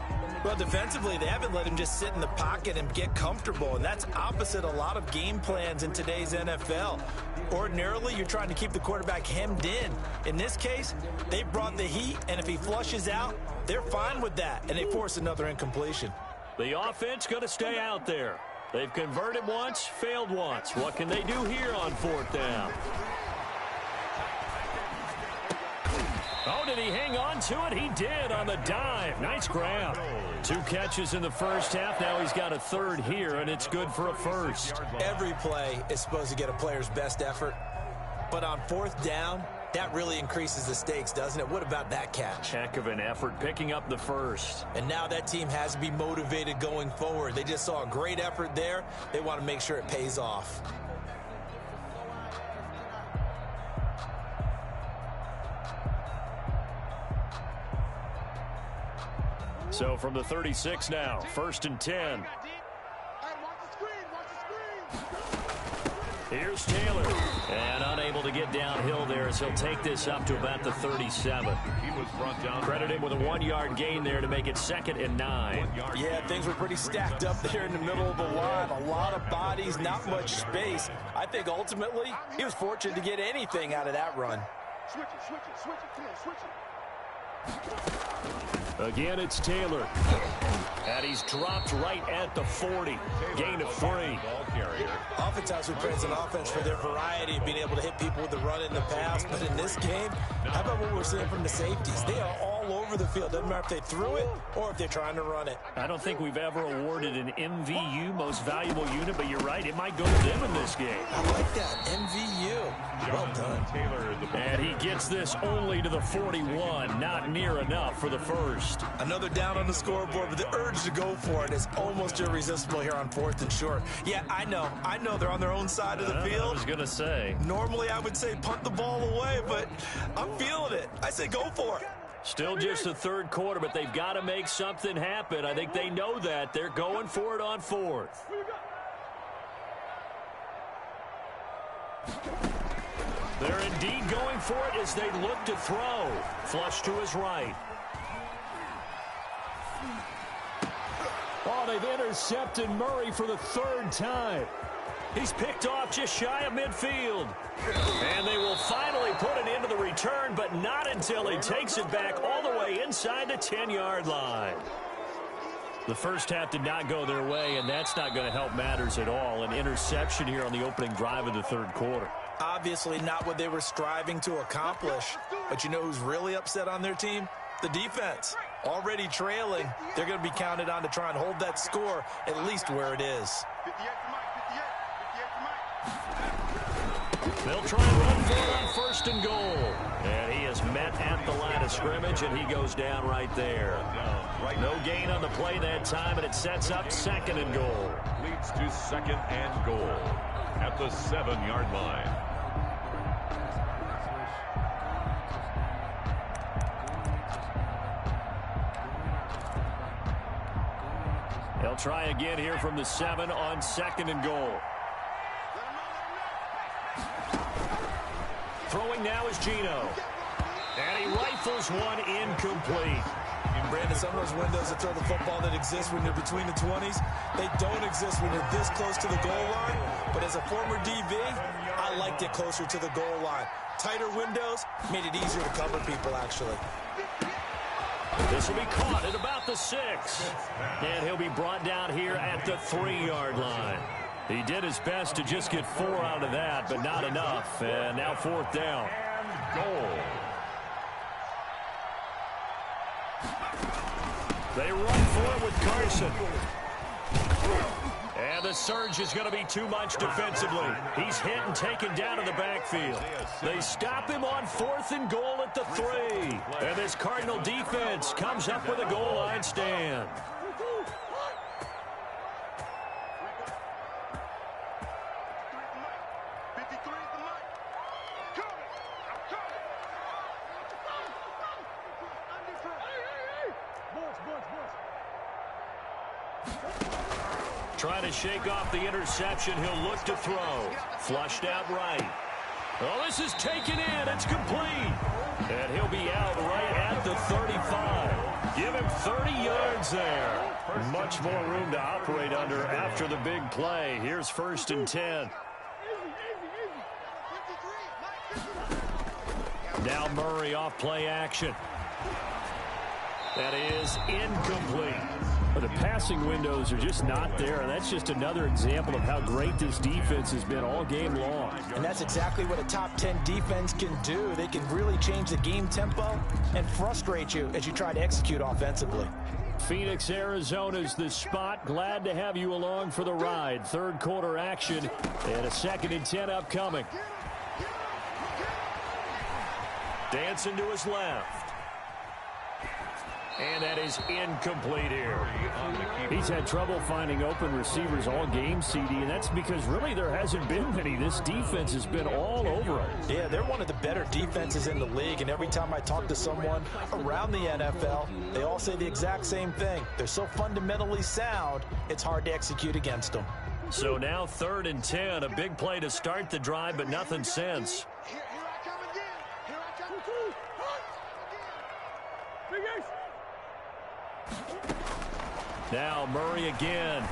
Well, defensively, they haven't let him just sit in the pocket and get comfortable, and that's opposite a lot of game plans in today's NFL. Ordinarily, you're trying to keep the quarterback hemmed in. In this case, they brought the heat, and if he flushes out, they're fine with that, and they force another incompletion. The offense going to stay out there. They've converted once, failed once. What can they do here on fourth down? Oh, did he hang on to it? He did on the dive. Nice grab. 2 catches in the first half. Now he's got a third here, and it's good for a first. Every play is supposed to get a player's best effort. But on fourth down, that really increases the stakes, doesn't it? What about that catch? Heck of an effort picking up the first. And now that team has to be motivated going forward. They just saw a great effort there. They want to make sure it pays off. So from the 36 now, 1st and 10. Here's Taylor. And unable to get downhill there, so he'll take this up to about the 37. He was brought down. Credited with a 1-yard gain there to make it 2nd and 9. Yeah, things were pretty stacked up there in the middle of the line. A lot of bodies, not much space. I think ultimately he was fortunate to get anything out of that run. Switch it, come on, switch it. Again, it's Taylor. And he's dropped right at the 40. Gain of 3. Ball carrier. Oftentimes we praise an offense for their variety of being able to hit people with the run in the pass. But in this game, how about what we're seeing from the safeties? They are all over the field. Doesn't matter if they threw it or if they're trying to run it. I don't think we've ever awarded an MVU, most valuable unit, but you're right, it might go to them in this game. I like that. MVU. Well done. Taylor, And he gets this only to the 41. Not near enough for the first. Another down on the scoreboard, but the urge to go for it is almost irresistible here on 4th and short. Yeah, I know they're on their own side of the field. I was going to say. Normally I would say punt the ball away, but I'm feeling it. I say go for it. Still just the 3rd quarter, but they've got to make something happen. I think they know that. They're going for it on 4th. They're indeed going for it as they look to throw. Flush to his right. Oh, they've intercepted Murray for the 3rd time. He's picked off just shy of midfield. And they will finally put an end to the return, but not until he takes it back all the way inside the 10-yard line. The first half did not go their way, and that's not going to help matters at all. An interception here on the opening drive of the 3rd quarter. Obviously not what they were striving to accomplish. But you know who's really upset on their team? The defense. Already trailing. They're going to be counted on to try and hold that score at least where it is. They'll try and run for it on 1st and goal. And he is met at the line of scrimmage, and he goes down right there. No gain on the play that time, and it sets up 2nd and goal. Leads to 2nd and goal at the 7-yard line. They'll try again here from the 7 on 2nd and goal. Throwing now is Gino. And he rifles one incomplete. And Brandon, some of those windows that throw the football that exist when you're between the 20s, they don't exist when you're this close to the goal line. But as a former DB, I liked it closer to the goal line. Tighter windows made it easier to cover people, actually. This will be caught at about the 6. And he'll be brought down here at the 3-yard line. He did his best to just get 4 out of that, but not enough. And now 4th down. And goal. They run for it with Carson. And the surge is going to be too much defensively. He's hit and taken down in the backfield. They stop him on 4th and goal at the 3. And this Cardinal defense comes up with a goal line stand. Trying to shake off the interception. He'll look to throw. Flushed out right. Oh, this is taken in. It's complete. And he'll be out right at the 35. Give him 30 yards there. Much more room to operate under after the big play. Here's 1st and 10. Now Murray off play action. That is incomplete. The passing windows are just not there, and that's just another example of how great this defense has been all game long. And that's exactly what a top 10 defense can do. They can really change the game tempo and frustrate you as you try to execute offensively. Phoenix, Arizona's the spot. Glad to have you along for the ride. 3rd quarter action and a 2nd and 10 upcoming. Dancing to his left. And that is incomplete here. He's had trouble finding open receivers all game, CD, and that's because really there hasn't been many. This defense has been all over him. Yeah, they're one of the better defenses in the league, and every time I talk to someone around the NFL, they all say the exact same thing. They're so fundamentally sound, it's hard to execute against them. So now 3rd and 10, a big play to start the drive, but nothing since. Here I come again. Here I come. Now Murray again.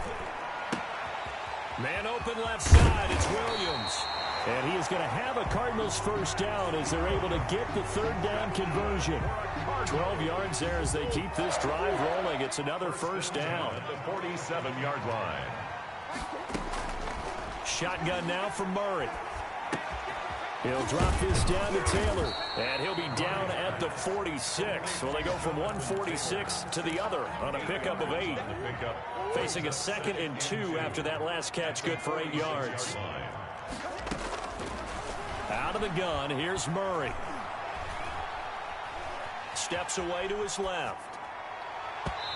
Man open left side. It's Williams. And he is going to have a Cardinals 1st down as they're able to get the 3rd down conversion. 12 yards there as they keep this drive rolling. It's another 1st down. At the 47-yard line. Shotgun now from Murray. He'll drop this down to Taylor, and he'll be down at the 46. Well, they go from 146 to the other on a pickup of 8. Facing a 2nd and 2 after that last catch, good for 8 yards. Out of the gun, here's Murray. Steps away to his left.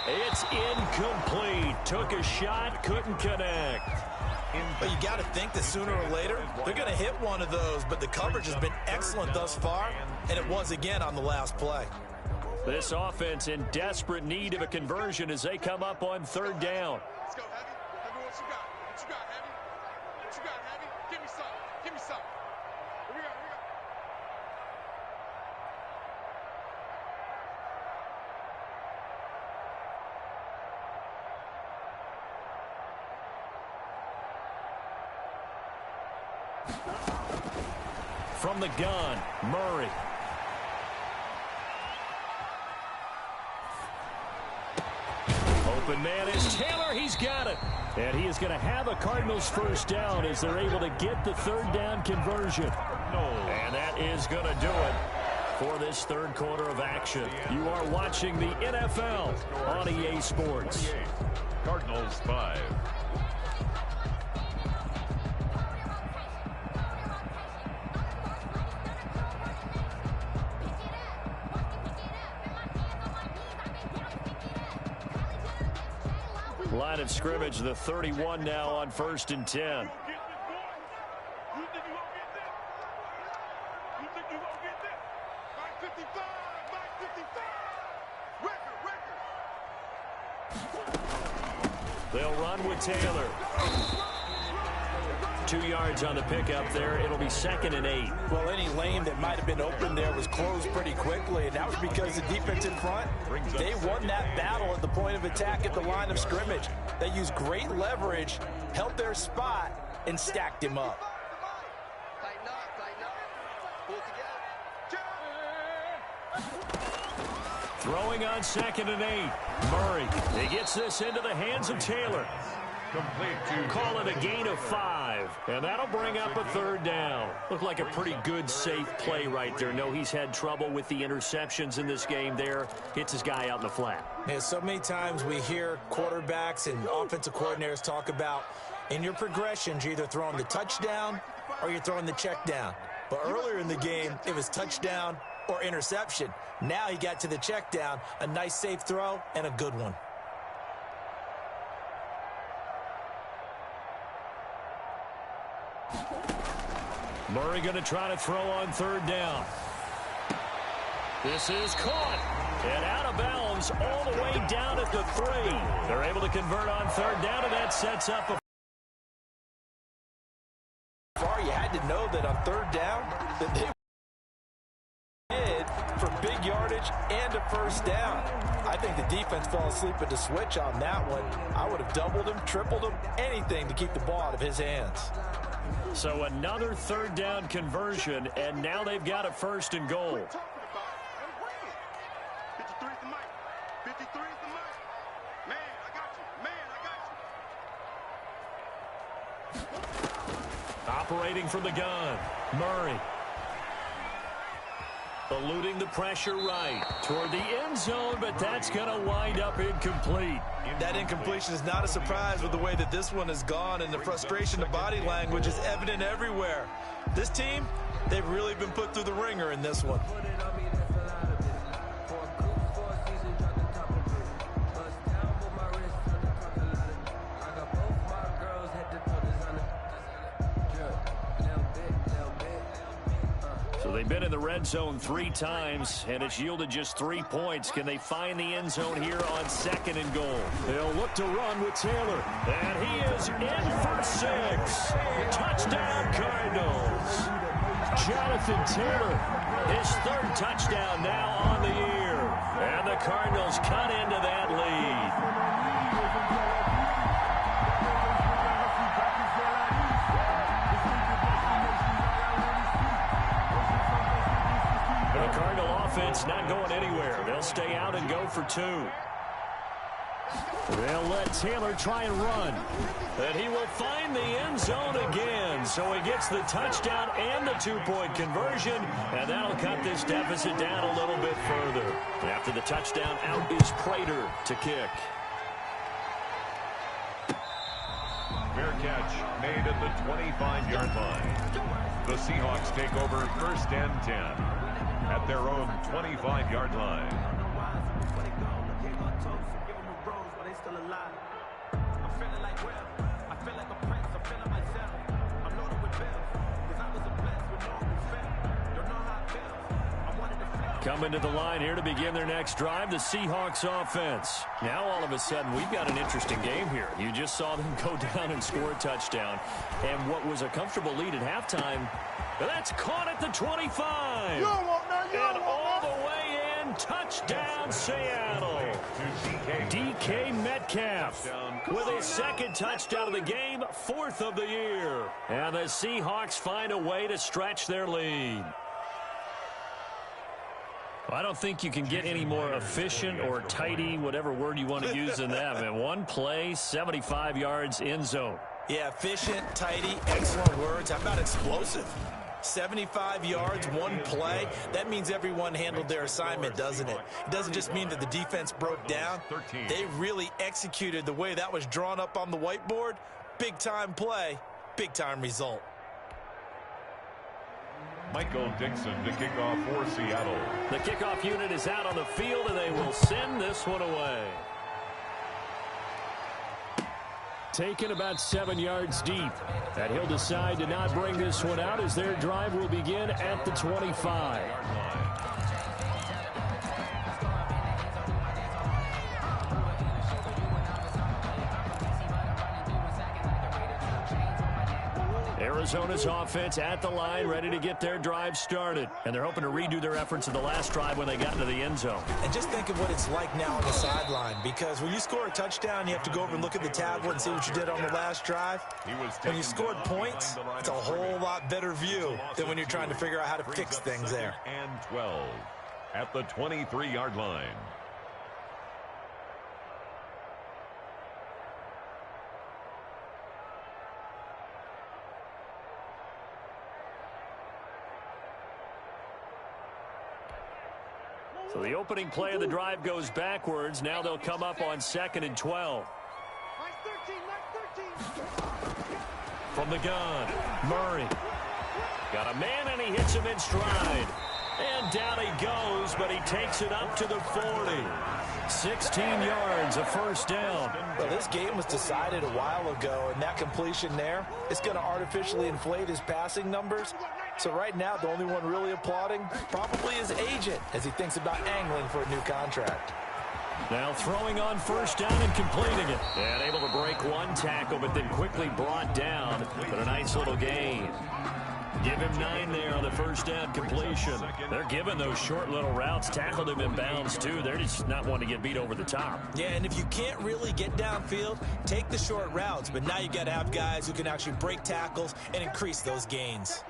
It's incomplete. Took a shot, couldn't connect. But you got to think that sooner or later, they're going to hit one of those, but the coverage has been excellent thus far, and it was again on the last play. This offense in desperate need of a conversion as they come up on 3rd down. Let's go, Heavy. Heavy, what you got? What you got, Heavy? What you got, Heavy? Give me something. Give me something. Here we go. Here we go. From the gun, Murray. Open man is Taylor. He's got it. And he is going to have a Cardinals 1st down as they're able to get the 3rd down conversion. And that is going to do it for this 3rd quarter of action. You are watching the NFL on EA Sports. Cardinals 5. Line of scrimmage, the 31 now on 1st and 10. They'll run with Taylor. 2 yards on the pickup there. It'll be 2nd and 8. Well, any lane that might have been open there was closed pretty quickly, and that was because the defense in front, they won that battle at the point of attack at the line of scrimmage. They used great leverage, held their spot, and stacked him up. Tighten up, tighten up. Pull together. Throwing on 2nd and 8. Murray, he gets this into the hands of Taylor. Complete to Call it a gain of 5, and that'll bring up a 3rd down. Looked like a pretty good, safe play right there. No, he's had trouble with the interceptions in this game there. Hits his guy out in the flat. Yeah, so many times we hear quarterbacks and offensive coordinators talk about In your progressions, you're either throwing the touchdown or you're throwing the check down. But earlier in the game, it was touchdown or interception. Now he got to the check down, a nice safe throw, and a good one. Murray going to try to throw on third down. This is caught. And out of bounds all the way down at the 3. They're able to convert on third down, and that sets up a... You had to know that on third down that they did for big yardage and a first down. I think the defense fell asleep at the switch on that one. I would have doubled him, tripled him, anything to keep the ball out of his hands. So another third down conversion, and now they've got a first and goal. Operating from the gun, Murray. Eluding the pressure right toward the end zone, but that's going to wind up incomplete. That incompletion is not a surprise with the way that this one has gone, and the frustration, the body language is evident everywhere. This team, they've really been put through the ringer in this one. They've been in the red zone 3 times, and it's yielded just 3 points. Can they find the end zone here on second and goal? They'll look to run with Taylor, and he is in for 6. Touchdown, Cardinals. Jonathan Taylor, his 3rd touchdown now on the year, and the Cardinals cut into that lead. The Cardinal offense not going anywhere. They'll stay out and go for 2. They'll let Taylor try and run. And he will find the end zone again. So he gets the touchdown and the 2-point conversion. And that'll cut this deficit down a little bit further. After the touchdown, out is Prater to kick. Fair catch made at the 25-yard line. The Seahawks take over 1st and 10 at their own 25-yard line. Coming to the line here to begin their next drive, the Seahawks offense. Now all of a sudden we've got an interesting game here. You just saw them go down and score a touchdown. And what was a comfortable lead at halftime, that's caught at the 25. And all the way in, touchdown Seattle. DK Metcalf with his 2nd touchdown of the game, 4th of the year. And the Seahawks find a way to stretch their lead. I don't think you can get any more efficient or tidy, whatever word you want to use in that. Man, 1 play, 75 yards, end zone. Yeah, efficient, tidy, excellent words. How about explosive? 75 yards, 1 play. That means everyone handled their assignment, doesn't it? It doesn't just mean that the defense broke down. They really executed the way that was drawn up on the whiteboard. Big-time play, big-time result. Michael Dixon to kick off for Seattle. The kickoff unit is out on the field, and they will send this one away. Taken about 7 yards deep. And he'll decide to not bring this one out as their drive will begin at the 25. Arizona's offense at the line, ready to get their drive started. And they're hoping to redo their efforts of the last drive when they got into the end zone. And just think of what it's like now on the sideline, because when you score a touchdown, you have to go over and look at the tablet and see what you did on the last drive. When you scored points, it's a whole lot better view than when you're trying to figure out how to fix things there. And 12 at the 23-yard line. So the opening play of the drive goes backwards. Now they'll come up on 2nd and 12. From the gun, Murray. Got a man, and he hits him in stride. And down he goes, but he takes it up to the 40. 16 yards, a first down. Well, this game was decided a while ago, and that completion there is going to artificially inflate his passing numbers. So right now, the only one really applauding probably his agent as he thinks about angling for a new contract. Now throwing on first down and completing it. And able to break one tackle, but then quickly brought down. But a nice little gain. Give him 9 there on the first down completion. They're giving those short little routes. Tackled him in bounds, too. They're just not wanting to get beat over the top. Yeah, and if you can't really get downfield, take the short routes. But now you got to have guys who can actually break tackles and increase those gains.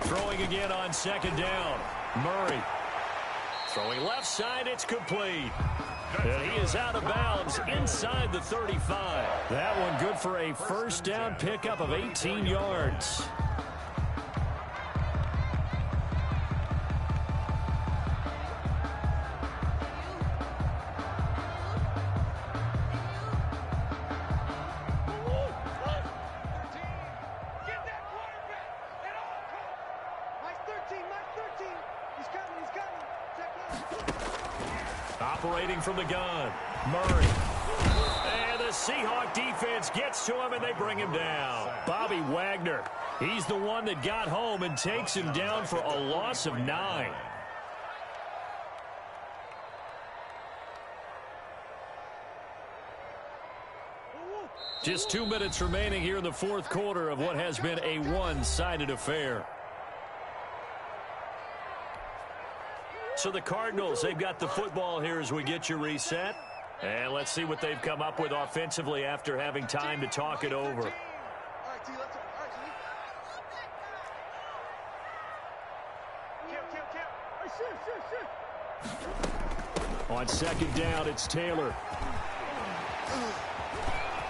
Throwing again on second down. Murray. Throwing left side, it's complete. And he is out of bounds inside the 35. That one good for a first down pickup of 18 yards. Operating from the gun, Murray. And the Seahawk defense gets to him, and they bring him down. Bobby Wagner, he's the one that got home and takes him down for a loss of 9. Just 2 minutes remaining here in the fourth quarter of what has been a one-sided affair. So the Cardinals, they've got the football here as we get you reset. And let's see what they've come up with offensively after having time to talk it over. On second down, it's Taylor.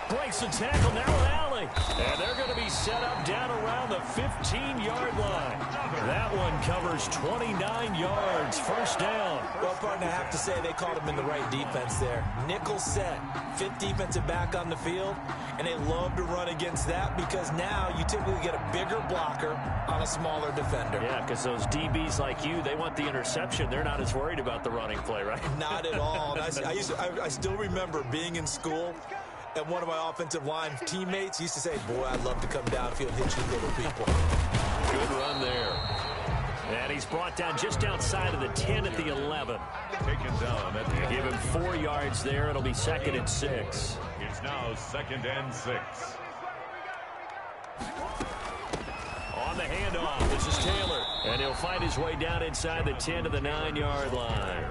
Breaks the tackle, now an alley. And they're going to be set up down around the 15-yard line. That one covers 29 yards, first down. Well, partner, I have to say they called him in the right defense there. Nickel set, 5th defensive back on the field, and they love to run against that because now you typically get a bigger blocker on a smaller defender. Yeah, because those DBs like you, they want the interception. They're not as worried about the running play, right? Not at all. I still remember being in school, and one of my offensive line teammates used to say, boy, I'd love to come downfield and hit you little people. Good run there. And he's brought down just outside of the 10 at the 11. Taken down at the Give him 4 yards there. It'll be 2nd and 6. It's now 2nd and 6. On the handoff, this is Taylor. And he'll find his way down inside the 10 to the 9-yard line.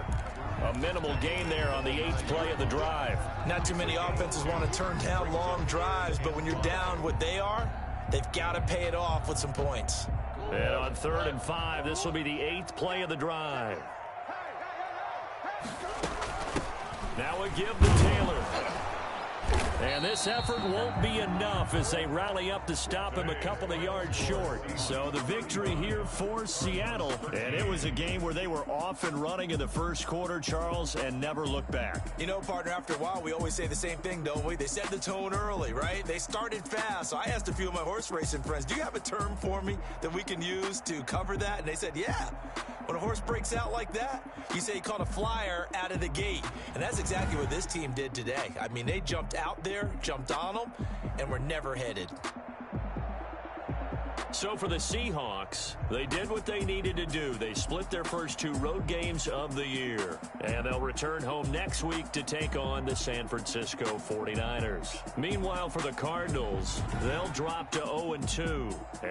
A minimal gain there on the 8th play of the drive. Not too many offenses want to turn down long drives, but when you're down what they are, they've got to pay it off with some points. And on 3rd and 5, this will be the 8th play of the drive. Now a give to Taylor. And this effort won't be enough as they rally up to stop him a couple of yards short. So the victory here for Seattle. And it was a game where they were off and running in the first quarter, Charles, and never looked back. You know, partner, after a while, we always say the same thing, don't we? They set the tone early, right? They started fast. So I asked a few of my horse racing friends, do you have a term for me that we can use to cover that? And they said, yeah. When a horse breaks out like that, you say he caught a flyer out of the gate. And that's exactly what this team did today. I mean, they jumped out there, jumped on them, and were never headed. So for the Seahawks, they did what they needed to do. They split their first 2 road games of the year. And they'll return home next week to take on the San Francisco 49ers. Meanwhile, for the Cardinals, they'll drop to 0-2.